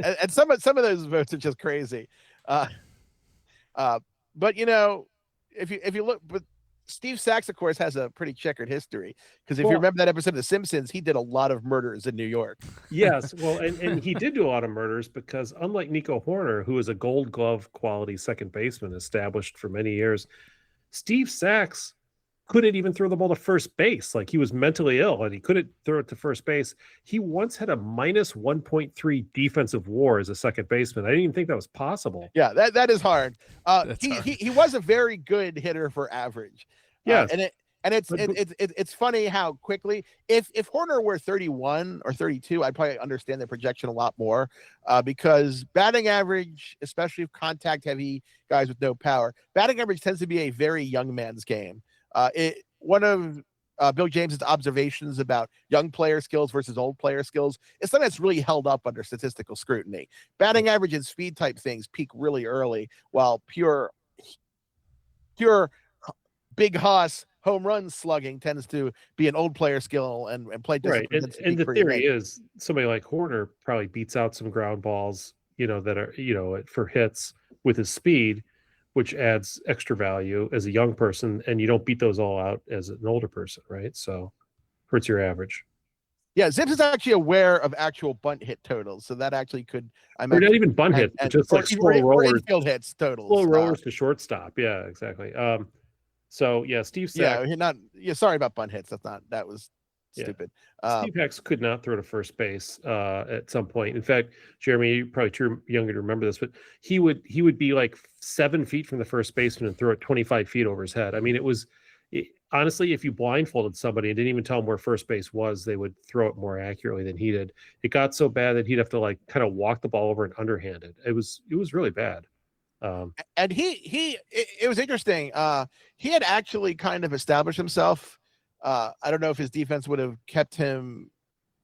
And some of those votes are just crazy. But if you look, but Steve Sachs, of course, has a pretty checkered history, because if you remember that episode of The Simpsons, he did a lot of murders in New York. Yes, well, and he did do a lot of murders, because unlike Nico Horner, who is a Gold Glove quality second baseman established for many years, Steve Sachs couldn't even throw the ball to first base. Like, he was mentally ill and he couldn't throw it to first base. He once had a minus 1.3 defensive WAR as a second baseman. I didn't even think that was possible. Yeah, that is hard. He was a very good hitter for average. Yes. It's funny how quickly, if Horner were 31 or 32, I'd probably understand the projection a lot more, because batting average, especially contact heavy guys with no power, batting average tends to be a very young man's game. One of Bill James's observations about young player skills versus old player skills is something that's really held up under statistical scrutiny. Batting average and speed type things peak really early, while pure big hoss home run slugging tends to be an old player skill, and play discipline. Right. And the theory is somebody like Horner probably beats out some ground balls, that are, for hits with his speed, which adds extra value as a young person, and you don't beat those all out as an older person, right? So hurts your average. Yeah, Zips is actually aware of actual bunt hit totals, so that actually could. Or not even bunt hits, but just like slow rollers, infield hits totals, slow rollers to shortstop. Yeah, exactly. So yeah, Steve Sachs. Sorry about bunt hits. That was stupid. Steve Sachs could not throw to first base at some point. In fact, Jeremy, you're probably too younger to remember this, but he would be like 7 feet from the first baseman and throw it 25 feet over his head. I mean, honestly, if you blindfolded somebody and didn't even tell them where first base was, they would throw it more accurately than he did. It got so bad that he'd have to like kind of walk the ball over and underhand it. It was really bad. And it was interesting. He had actually kind of established himself. I don't know if his defense would have kept him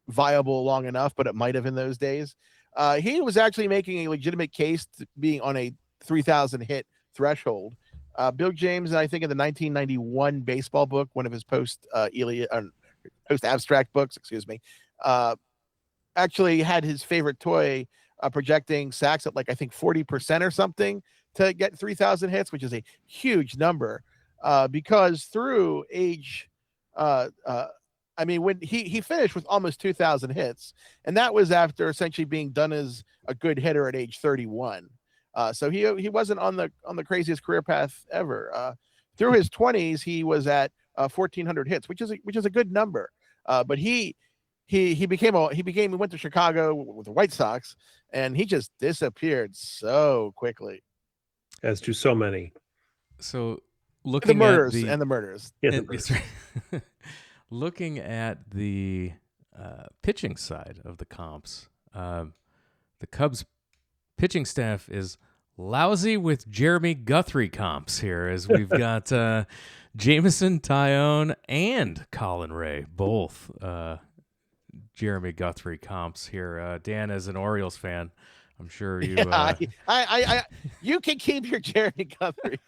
viable long enough, but it might have in those days. He was actually making a legitimate case to being on a 3,000 hit threshold. Bill James, I think in the 1991 baseball book, one of his post abstract books, actually had his favorite toy projecting Sachs at like, I think 40% or something to get 3,000 hits, which is a huge number, because through age, when he finished with almost 2,000 hits, and that was after essentially being done as a good hitter at age 31. So he wasn't on the craziest career path ever. Through his 20s, he was at 1,400 hits, which is a good number. But he went to Chicago with the White Sox, and he just disappeared so quickly. As do so many. So looking at the murders. Looking at the pitching side of the comps, the Cubs pitching staff is lousy with Jeremy Guthrie comps here, as we've got Jameson Taillon and Colin Ray, both Jeremy Guthrie comps here. Dan, as an Orioles fan, I'm sure you. You can keep your Jeremy Guthrie.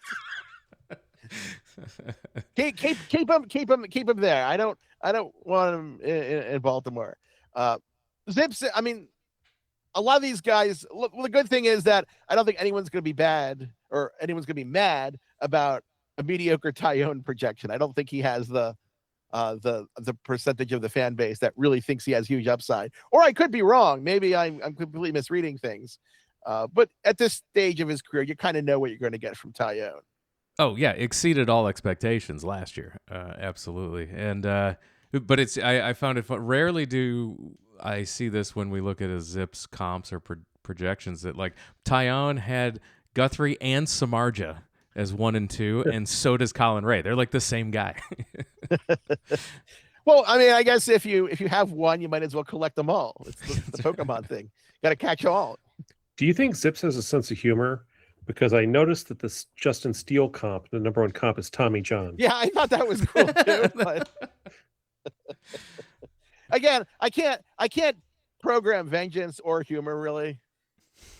keep him there. I don't want him in Baltimore. Zips. I mean, a lot of these guys. Look, the good thing is that I don't think anyone's going to be bad or anyone's going to be mad about a mediocre Taillon projection. I don't think he has the percentage of the fan base that really thinks he has huge upside. Or I could be wrong. Maybe I'm completely misreading things. But at this stage of his career, you kind of know what you're going to get from Taillon. Oh yeah, exceeded all expectations last year. Absolutely. And but it's I found it fun. Rarely do I see this when we look at a Zips comps or projections that like Taillon had Guthrie and Samardzija as 1 and 2, and so does Colin Ray. They're like the same guy. Well, I mean, I guess if you have one, you might as well collect them all. It's the Pokemon thing. Got to catch them all. Do you think Zips has a sense of humor? Because I noticed that this Justin Steele comp, the number one comp, is Tommy John. Yeah, I thought that was cool too. But again, I can't program vengeance or humor really.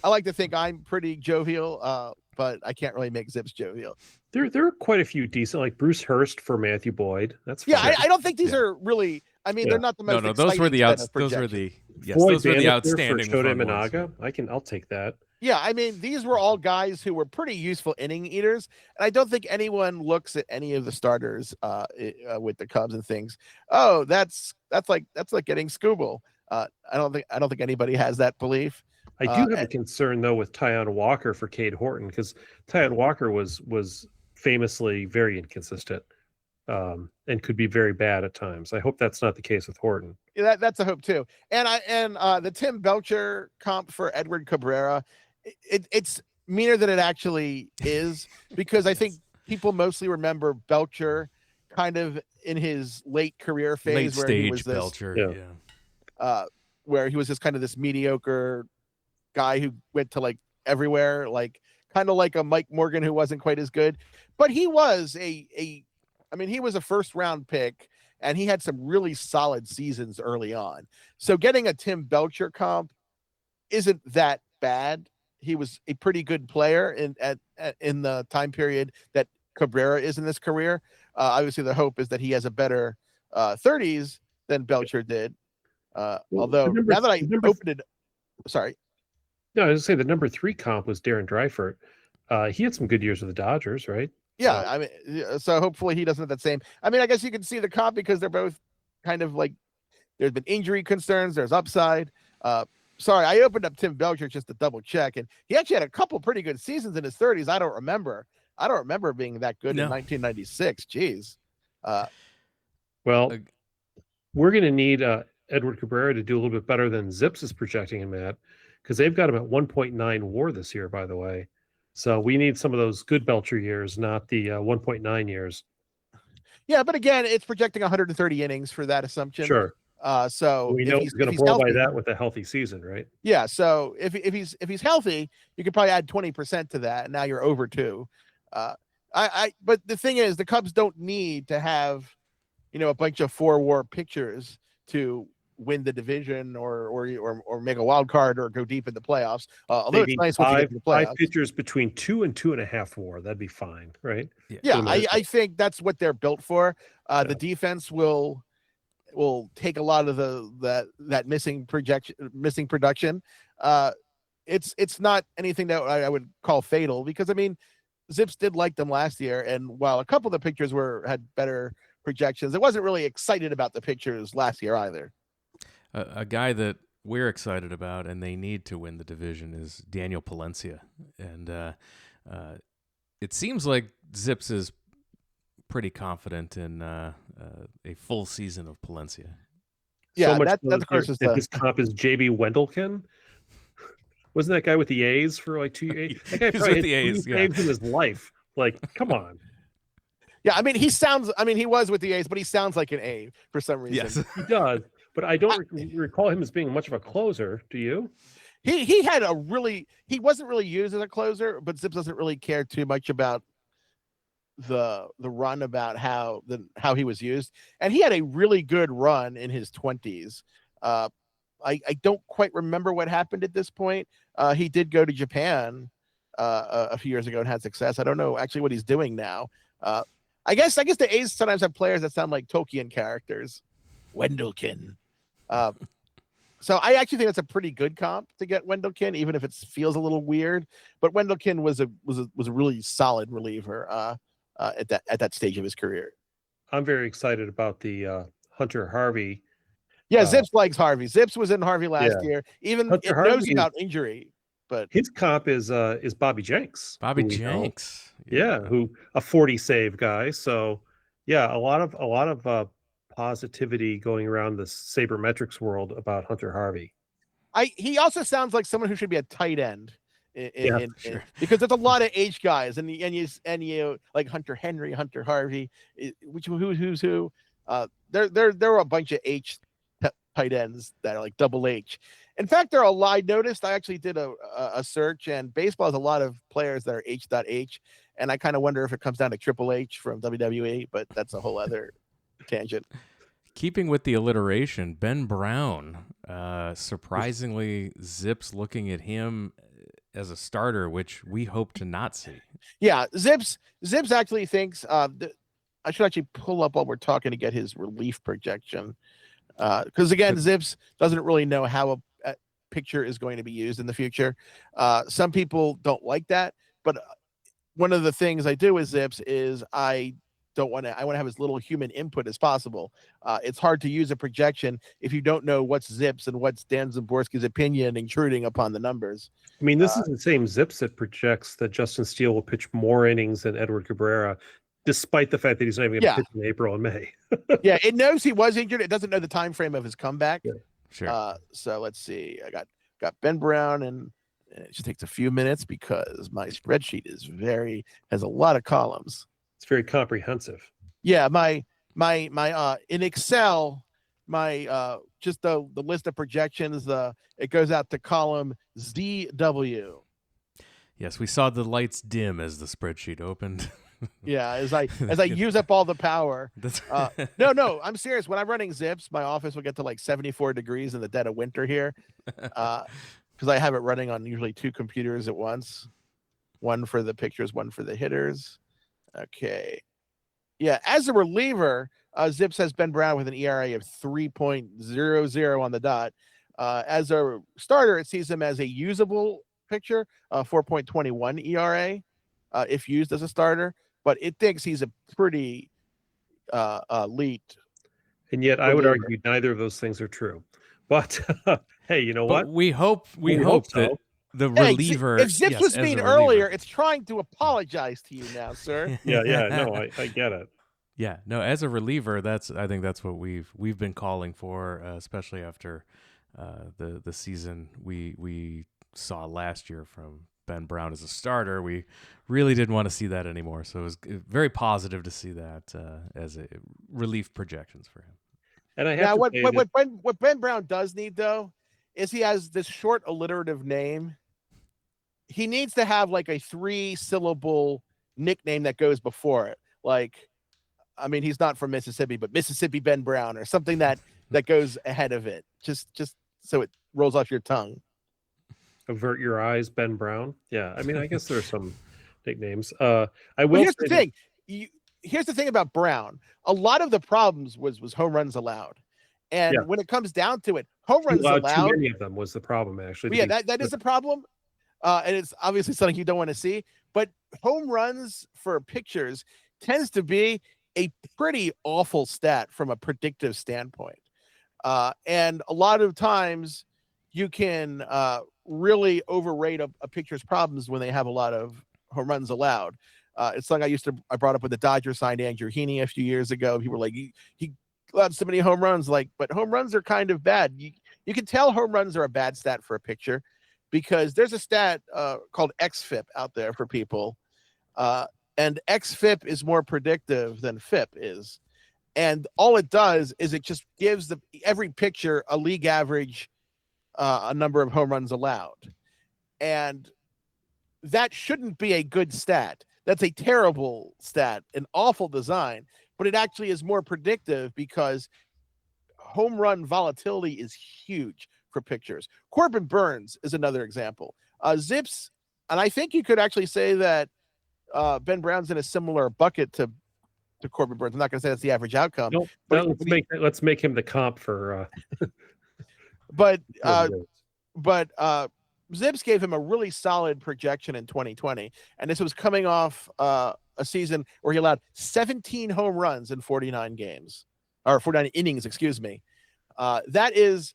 I like to think I'm pretty jovial, but I can't really make Zips jovial. There are quite a few decent, like Bruce Hurst for Matthew Boyd. That's yeah. fine. I don't think these are really. I mean, they're not the most. No, those were the outstanding for fun Minaga. ones. I'll take that. Yeah, I mean, these were all guys who were pretty useful inning eaters, and I don't think anyone looks at any of the starters with the Cubs and thinks, "Oh, that's like getting Scooble." I don't think anybody has that belief. I do have a concern though with Tyon Walker for Cade Horton, because Tyon Walker was famously very inconsistent and could be very bad at times. I hope that's not the case with Horton. Yeah, that's a hope too. And the Tim Belcher comp for Edward Cabrera, it's meaner than it actually is, because I think people mostly remember Belcher kind of in his late career phase, where he was this, Belcher, where he was just kind of this mediocre guy who went to like everywhere, like kind of like a Mike Morgan who wasn't quite as good, but he was he was a first round pick, and he had some really solid seasons early on. So getting a Tim Belcher comp isn't that bad. He was a pretty good player in the time period that Cabrera is in this career. Obviously, the hope is that he has a better 30s than Belcher did. Although now that I opened it, sorry. No, I was going to say the number 3 comp was Darren Dreifert. He had some good years with the Dodgers, right? Yeah, I mean, so hopefully he doesn't have that same. I mean, I guess you can see the comp because they're both kind of like, there's been injury concerns, there's upside. Sorry, I opened up Tim Belcher just to double check, and he actually had a couple pretty good seasons in his 30s. I don't remember being that good in 1996. Jeez. Well, we're going to need Edward Cabrera to do a little bit better than Zips is projecting him at, because they've got him at 1.9 WAR this year, by the way. So we need some of those good Belcher years, not the 1.9 years. Yeah, but again, it's projecting 130 innings for that assumption. Sure. So we know he's going to blow by that with a healthy season, right? Yeah. So if he's healthy, you could probably add 20% to that, and now you're over 2. But the thing is, the Cubs don't need to have, a bunch of 4 WAR pitchers to win the division or make a wild card or go deep in the playoffs. Although maybe it's nice when you get to the playoffs. 5 pitchers between 2 and 2.5 WAR, that'd be fine, right? Yeah, I think that's what they're built for. The defense will take a lot of that missing production. It's not anything that I would call fatal, because I mean, Zips did like them last year, and while a couple of the pictures had better projections, I wasn't really excited about the pictures last year either. A guy that we're excited about, and they need to win the division, is Daniel Palencia. And it seems like Zips is pretty confident in a full season of Palencia. Yeah, so much that of course is his comp is JB Wendelken. Wasn't that guy with the A's for like 2 years? That guy probably with the A's, saves in his life. Like, come on. Yeah, I mean, he was with the A's, but he sounds like an A for some reason. Yes, he does. But I don't recall him as being much of a closer. Do you? He wasn't really used as a closer, but Zips doesn't really care too much about the run, about how he was used, and he had a really good run in his 20s. I don't quite remember what happened at this point. He did go to Japan a few years ago and had success. I don't know actually what he's doing now. I guess the A's sometimes have players that sound like Tolkien characters. Wendelken. So I actually think that's a pretty good comp to get Wendelken, even if it feels a little weird. But Wendelken was a really solid reliever at that stage of his career. I'm very excited about the Hunter Harvey. Yeah, Zips likes Harvey. Zips was in Harvey last year. Even it knows about injury, but his comp is Bobby Jenks. Bobby Jenks. Yeah, who a 40 save guy. So yeah, a lot of positivity going around the sabermetrics world about Hunter Harvey. He also sounds like someone who should be a tight end Sure. Because there's a lot of H guys, and you like Hunter Henry, Hunter Harvey, who's who. There are a bunch of H tight ends that are like double H. In fact, there are I noticed. I actually did a search, and baseball has a lot of players that are H.H. And I kind of wonder if it comes down to Triple H from WWE, but that's a whole other tangent. Keeping with the alliteration, Ben Brown, surprisingly, Zips looking at him as a starter, which we hope to not see. Yeah, Zips actually thinks I should actually pull up while we're talking to get his relief projection. Because again, Zips doesn't really know how a picture is going to be used in the future. Some people don't like that, but one of the things I do with Zips is I want to have as little human input as possible. It's hard to use a projection if you don't know what's Zips and what's Dan Szymborski's opinion intruding upon the numbers. I mean, this is the same Zips that projects that Justin Steele will pitch more innings than Edward Cabrera, despite the fact that he's not even going to pitch in April and May. Yeah, it knows he was injured. It doesn't know the time frame of his comeback. Yeah. Sure. So let's see. I got Ben Brown, and it just takes a few minutes because my spreadsheet has a lot of columns. It's very comprehensive. Yeah, my in Excel, my just the list of projections. It goes out to column ZW. Yes, we saw the lights dim as the spreadsheet opened. Yeah, as I use up all the power. No, I'm serious. When I'm running Zips, my office will get to like 74 degrees in the dead of winter here, because I have it running on usually two computers at once, one for the pictures, one for the hitters. Okay, yeah. As a reliever, Zips has Ben Brown with an ERA of 3.00 on the dot. As a starter, it sees him as a usable pitcher, 4.21 ERA if used as a starter. But it thinks he's a pretty elite. And yet I would argue neither of those things are true. But hey, you know what? We hope that the reliever. If Zips was mean earlier, it's trying to apologize to you now, sir. Yeah, no, I get it. Yeah, no, as a reliever, I think that's what we've been calling for, especially after the season we saw last year from Ben Brown as a starter. We really didn't want to see that anymore. So it was very positive to see that as a relief projections for him. And I have what Ben Brown does need, though, is he has this short alliterative name. He needs to have like a 3-syllable nickname that goes before it. Like, I mean, he's not from Mississippi, but Mississippi Ben Brown or something that goes ahead of it. Just so it rolls off your tongue. Avert your eyes, Ben Brown. Yeah, I mean, I guess there are some nicknames. I will. Well, here's the thing. Here's the thing about Brown. A lot of the problems was home runs allowed, and when it comes down to it, home runs allowed. Too many of them was the problem, actually. But yeah, that is the problem, and it's obviously something you don't want to see. But home runs for pitchers tends to be a pretty awful stat from a predictive standpoint, and a lot of times you can really overrate a pitcher's problems when they have a lot of home runs allowed. It's something I brought up when the Dodgers signed Andrew Heaney a few years ago. People were like, he allowed so many home runs, but home runs are kind of bad. You can tell home runs are a bad stat for a pitcher because there's a stat called XFIP out there for people. And XFIP is more predictive than FIP is. And all it does is it just gives every pitcher a league average a number of home runs allowed. And that shouldn't be a good stat. That's a terrible stat, an awful design, but it actually is more predictive because home run volatility is huge for pitchers. Corbin Burns is another example. Zips, and I think you could actually say that Ben Brown's in a similar bucket to Corbin Burns. I'm not going to say that's the average outcome. Nope. Let's make him the comp for. But Zips gave him a really solid projection in 2020, and this was coming off a season where he allowed 17 home runs in 49 innings, excuse me. That is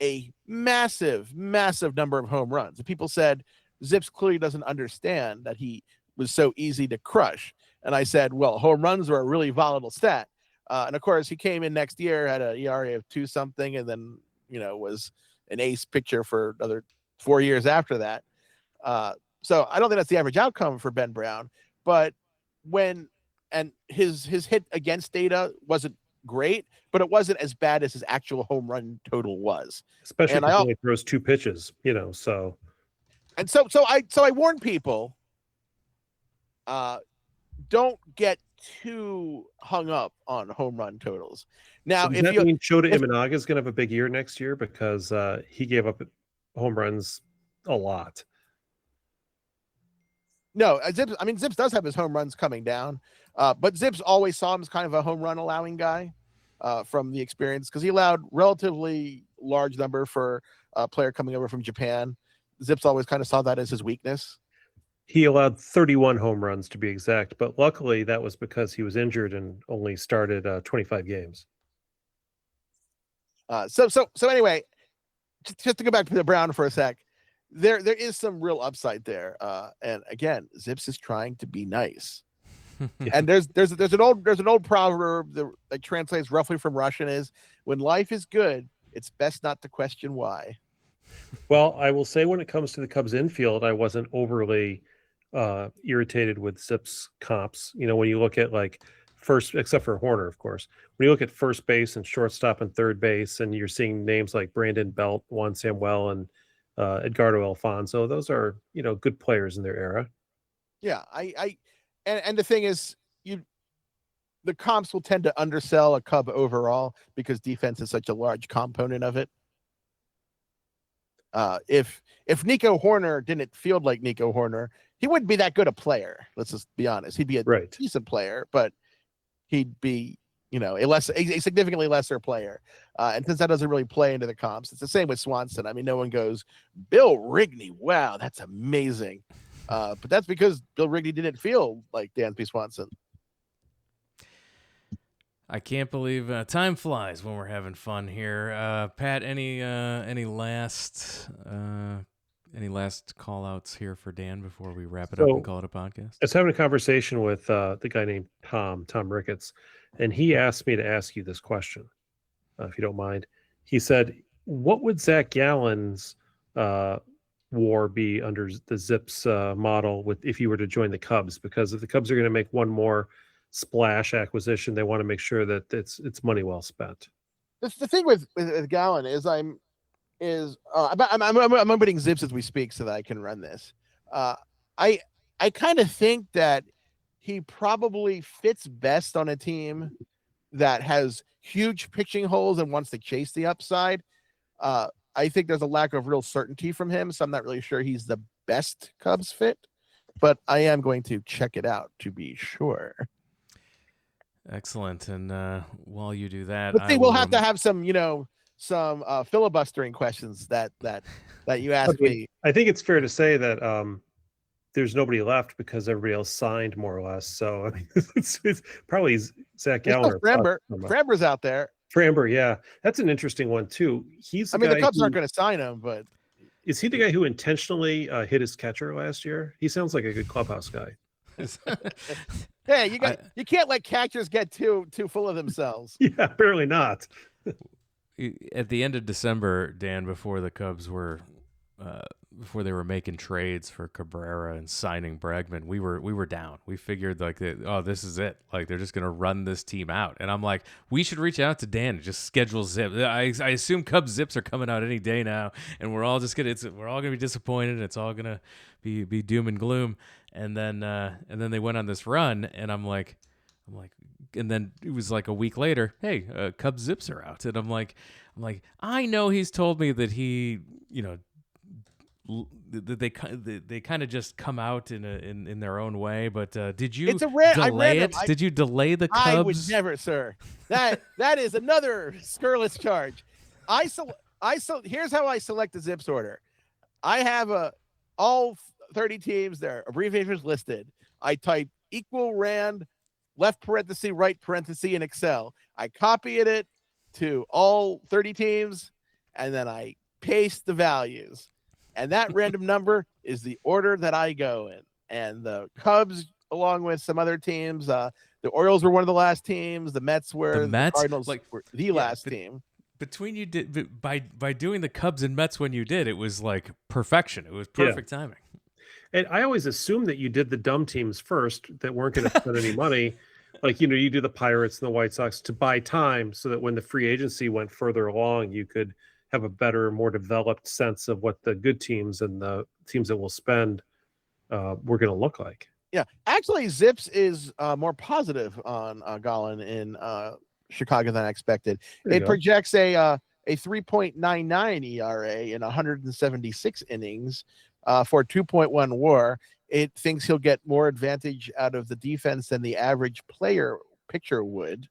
a massive, massive number of home runs. And people said Zips clearly doesn't understand that he was so easy to crush. And I said, well, home runs are a really volatile stat. And of course, he came in next year, had an ERA of 2-something, and then was an ace pitcher for another 4 years after that. So I don't think that's the average outcome for Ben Brown. But his hit against data wasn't great, but it wasn't as bad as his actual home run total was. Especially and if he only throws 2 pitches, so. And so I warn people, don't get too hung up on home run totals. Now, so does that mean Shota Imanaga is going to have a big year next year because he gave up home runs a lot? No, Zips does have his home runs coming down, but Zips always saw him as kind of a home run allowing guy from the experience, because he allowed relatively large number for a player coming over from Japan. Zips always kind of saw that as his weakness. He allowed 31 home runs to be exact, but luckily that was because he was injured and only started 25 games. So anyway, just to go back to the Brown for a sec, there is some real upside there. And again, Zips is trying to be nice. And there's an old proverb that translates roughly from Russian is, when life is good, it's best not to question why. Well, I will say when it comes to the Cubs infield, I wasn't overly irritated with Zips comps. When you look at like first, except for Horner, of course, when you look at first base and shortstop and third base, and you're seeing names like Brandon Belt, Juan Samuel, and Edgardo Alfonso, those are, good players in their era. Yeah. And the thing is, the comps will tend to undersell a Cub overall because defense is such a large component of it. If Nico Horner didn't field like Nico Horner, he wouldn't be that good a player. Let's just be honest. He'd be a decent player, but he'd be, a significantly lesser player. And since that doesn't really play into the comps, it's the same with Swanson. I mean, no one goes, Bill Rigney, wow, that's amazing. But that's because Bill Rigney didn't feel like Dansby Swanson. I can't believe time flies when we're having fun here. Pat, any last call outs here for Dan before we wrap it up and call it a podcast? I was having a conversation with the guy named Tom Ricketts, and he asked me to ask you this question, if you don't mind. He said, what would Zach Gallen's WAR be under the Zips model if you were to join the Cubs? Because if the Cubs are going to make one more splash acquisition, they want to make sure that it's money well spent. The thing with Gallen is I'm opening Zips as we speak so that I can run this. I kind of think that he probably fits best on a team that has huge pitching holes and wants to chase the upside. I think there's a lack of real certainty from him, so I'm not really sure he's the best Cubs fit, but I am going to check it out to be sure. Excellent. And while you do that, but we'll have to have some filibustering questions that you asked me. I think it's fair to say that there's nobody left because everybody else signed more or less. So I mean, it's probably Zach Gallen. Framber's out there. Framber, yeah, that's an interesting one too. The Cubs aren't going to sign him, but is he the guy who intentionally hit his catcher last year? He sounds like a good clubhouse guy. Hey, you can't let catchers get too full of themselves. Yeah, apparently not. At the end of December, Dan, before the Cubs were before they were making trades for Cabrera and signing Bregman, we were down. We figured this is it. Like they're just gonna run this team out. And I'm like, we should reach out to Dan and just schedule Zip. I assume Cubs Zips are coming out any day now, and we're all gonna be disappointed. And it's all gonna be doom and gloom. And then they went on this run, and I'm like, and then it was like a week later, hey, Cubs Zips are out, and I'm like, I know he's told me that he, they kind of just come out in their own way, but did you delay it? Did you delay the Cubs? I would never, sir. That is another scurrilous charge. Here's how I select the Zips order. I have all 30 teams, their abbreviations listed. I type equal rand, left parenthesis, right parenthesis in Excel. I copy it to all 30 teams, and then I paste the values. And that random number is the order that I go in. And the Cubs, along with some other teams, the Orioles were one of the last teams. The Mets were. The Cardinals were the last team. Between you did by doing the Cubs and Mets when you did, it was like perfection. It was perfect timing. And I always assumed that you did the dumb teams first that weren't going to spend any money. Like, you do the Pirates and the White Sox to buy time so that when the free agency went further along, you could have a better, more developed sense of what the good teams and the teams that will spend were going to look like. Yeah, actually, Zips is more positive on Gallen in Chicago than I expected. It projects a 3.99 ERA in 176 innings for 2.1 WAR. It thinks he'll get more advantage out of the defense than the average pitcher would.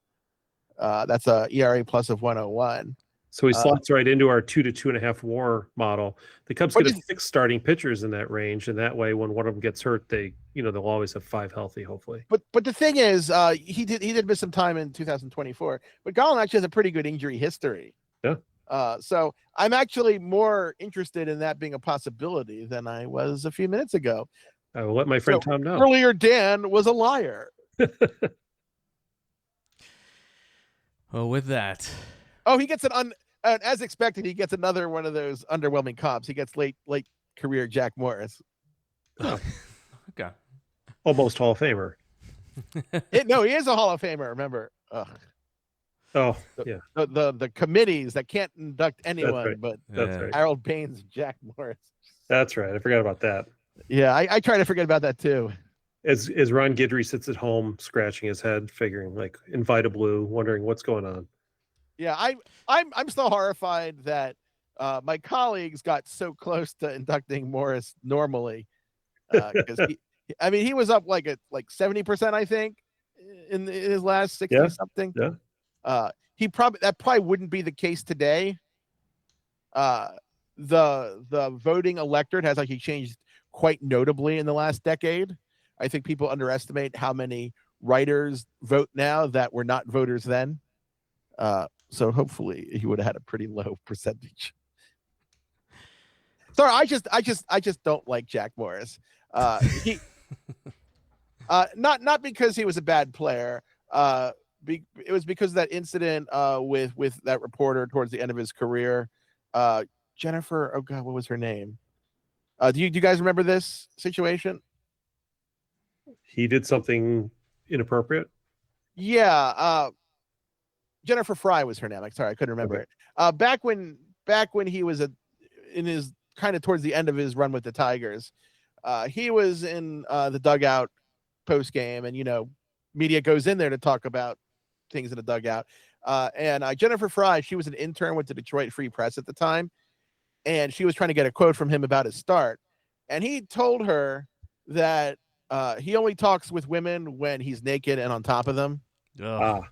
That's a ERA plus of 101. So he slots right into our 2 to 2.5 WAR model. The Cubs get 6 starting pitchers in that range, and that way, when one of them gets hurt, they'll always have 5 healthy, hopefully. But the thing is, he did miss some time in 2024, but Gallen actually has a pretty good injury history. Yeah. So I'm actually more interested in that being a possibility than I was a few minutes ago. I will let my friend Tom know. Earlier, Dan was a liar. Well, with that. Oh, he gets as expected, he gets another one of those underwhelming comps. He gets late career Jack Morris. Oh. Okay. Almost Hall of Famer. No, he is a Hall of Famer, remember. Ugh. Oh, yeah. The committees that can't induct anyone right. but That's right. Harold Baines and Jack Morris. That's right. I forgot about that. Yeah, I try to forget about that too. As Ron Guidry sits at home scratching his head, figuring like Invita Blue, wondering what's going on. Yeah, I'm still horrified that my colleagues got so close to inducting Morris normally. Because he was up like 70%, I think, in his last 60 something. Yeah. That probably wouldn't be the case today. The voting electorate has actually changed quite notably in the last decade. I think people underestimate how many writers vote now that were not voters then. So hopefully he would have had a pretty low percentage. Sorry, I just don't like Jack Morris. He not because he was a bad player. It was because of that incident with that reporter towards the end of his career. Jennifer, oh God, what was her name? Do you guys remember this situation? He did something inappropriate? Yeah. Jennifer Fry was her name. Sorry, I couldn't remember it. Back when he was in his kind of towards the end of his run with the Tigers, he was in the dugout post game, and media goes in there to talk about things in the dugout. And Jennifer Fry, she was an intern with the Detroit Free Press at the time, and she was trying to get a quote from him about his start, and he told her that he only talks with women when he's naked and on top of them. Yeah.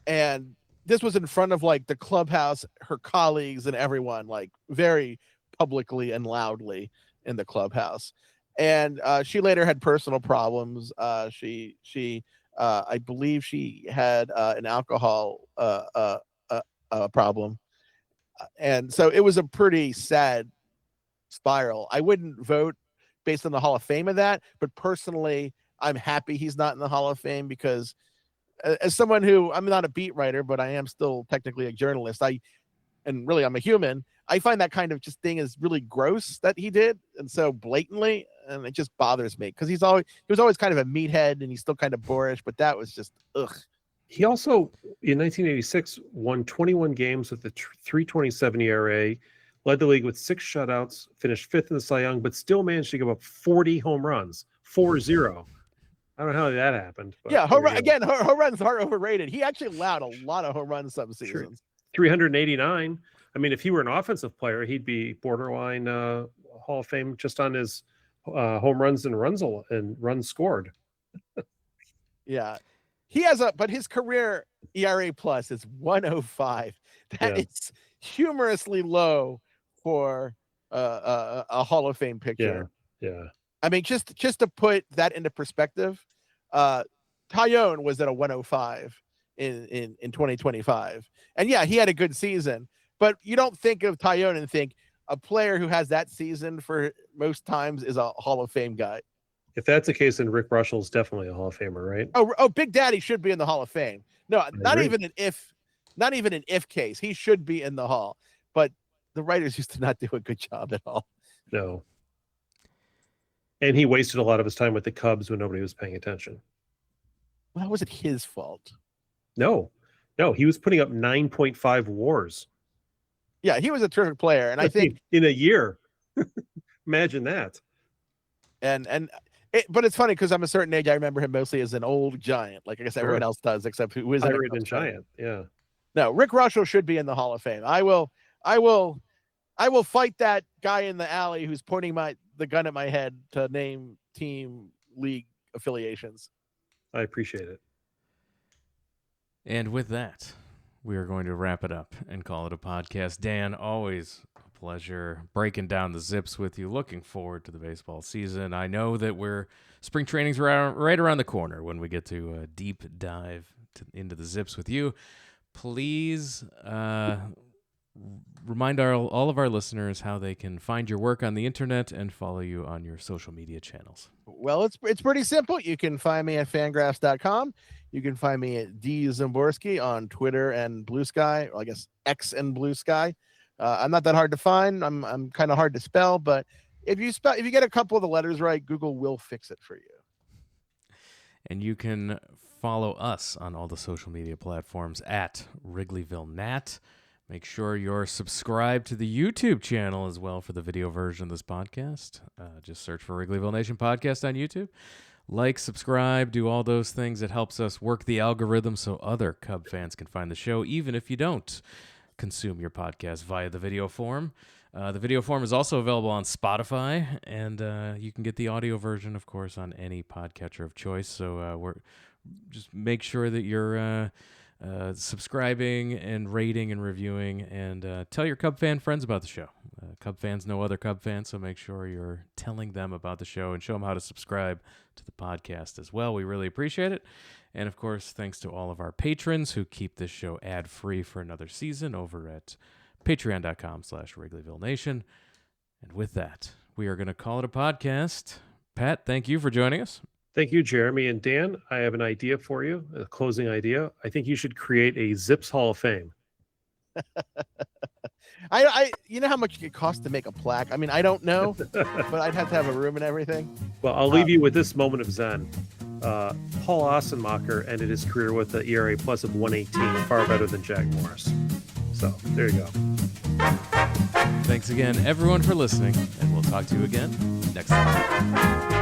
And this was in front of the clubhouse, her colleagues and everyone, very publicly and loudly in the clubhouse. And she later had personal problems. She I believe she had an alcohol problem. And so it was a pretty sad spiral. I wouldn't vote based on the Hall of Fame of that, but personally, I'm happy he's not in the Hall of Fame because as someone who, I'm not a beat writer, but I am still technically a journalist. I'm a human. I find that kind of just thing is really gross that he did, and so blatantly, and it just bothers me because he was always kind of a meathead, and he's still kind of boorish, but that was just ugh. He also, in 1986, won 21 games with a 3.27 ERA, led the league with 6 shutouts, finished 5th in the Cy Young, but still managed to give up 40 home runs, 4-0. I don't know how that happened. Yeah, home runs are overrated. He actually allowed a lot of home runs some seasons. Sure. 389. I mean, if he were an offensive player, he'd be borderline Hall of Fame just on his home runs and runs scored. Yeah, but his career ERA plus is 105. That is humorously low for a Hall of Fame pitcher. Yeah. I mean, just to put that into perspective, Tyone was at a 105 in 2025, and yeah, he had a good season. But you don't think of Tyone and think a player who has that season for most times is a Hall of Fame guy. If that's the case, then Rick Russell's definitely a Hall of Famer, right? Oh, Big Daddy should be in the Hall of Fame. No, not even an if case. He should be in the Hall. But the writers used to not do a good job at all. No. And he wasted a lot of his time with the Cubs when nobody was paying attention. Well, how was it his fault? No, he was putting up 9.5 WARs. Yeah, he was a terrific player, and I think in a year. Imagine that. But it's funny because I'm a certain age. I remember him mostly as an old giant, like I guess everyone else does, except who isn't Pirate and giant. Yeah. No, Rick Russell should be in the Hall of Fame. I will fight that guy in the alley who's pointing the gun at my head to name team league affiliations. I appreciate it. And with that, we are going to wrap it up and call it a podcast. Dan, always a pleasure breaking down the Zips with you. Looking forward to the baseball season. I know that spring training's right around the corner when we get to a deep dive into the Zips with you. Please remind all of our listeners how they can find your work on the internet and follow you on your social media channels. Well, it's pretty simple. You can find me at fangraphs.com. You can find me at Szymborski on Twitter and Blue Sky, or I guess X and Blue Sky. I'm not that hard to find. I'm kind of hard to spell, but if you get a couple of the letters right, Google will fix it for you. And you can follow us on all the social media platforms at Wrigleyville Nat. Make sure you're subscribed to the YouTube channel as well for the video version of this podcast. Just search for Wrigleyville Nation Podcast on YouTube. Like, subscribe, do all those things. It helps us work the algorithm so other Cub fans can find the show, even if you don't consume your podcast via the video form. The video form is also available on Spotify, and you can get the audio version, of course, on any podcatcher of choice. So just make sure that you're subscribing and rating and reviewing, and tell your Cub fan friends about the show. Cub fans know other Cub fans, so make sure you're telling them about the show and show them how to subscribe to the podcast as well. We really appreciate it. And, of course, thanks to all of our patrons who keep this show ad-free for another season over at patreon.com/Wrigleyville Nation. And with that, we are going to call it a podcast. Pat, thank you for joining us. Thank you, Jeremy. And Dan, I have an idea for you, a closing idea. I think you should create a Zips Hall of Fame. You know how much it costs to make a plaque? I mean, I don't know, but I'd have to have a room and everything. Well, I'll leave you with this moment of zen. Paul Ossenmacher ended his career with an ERA plus of 118, far better than Jack Morris. So there you go. Thanks again, everyone, for listening, and we'll talk to you again next time.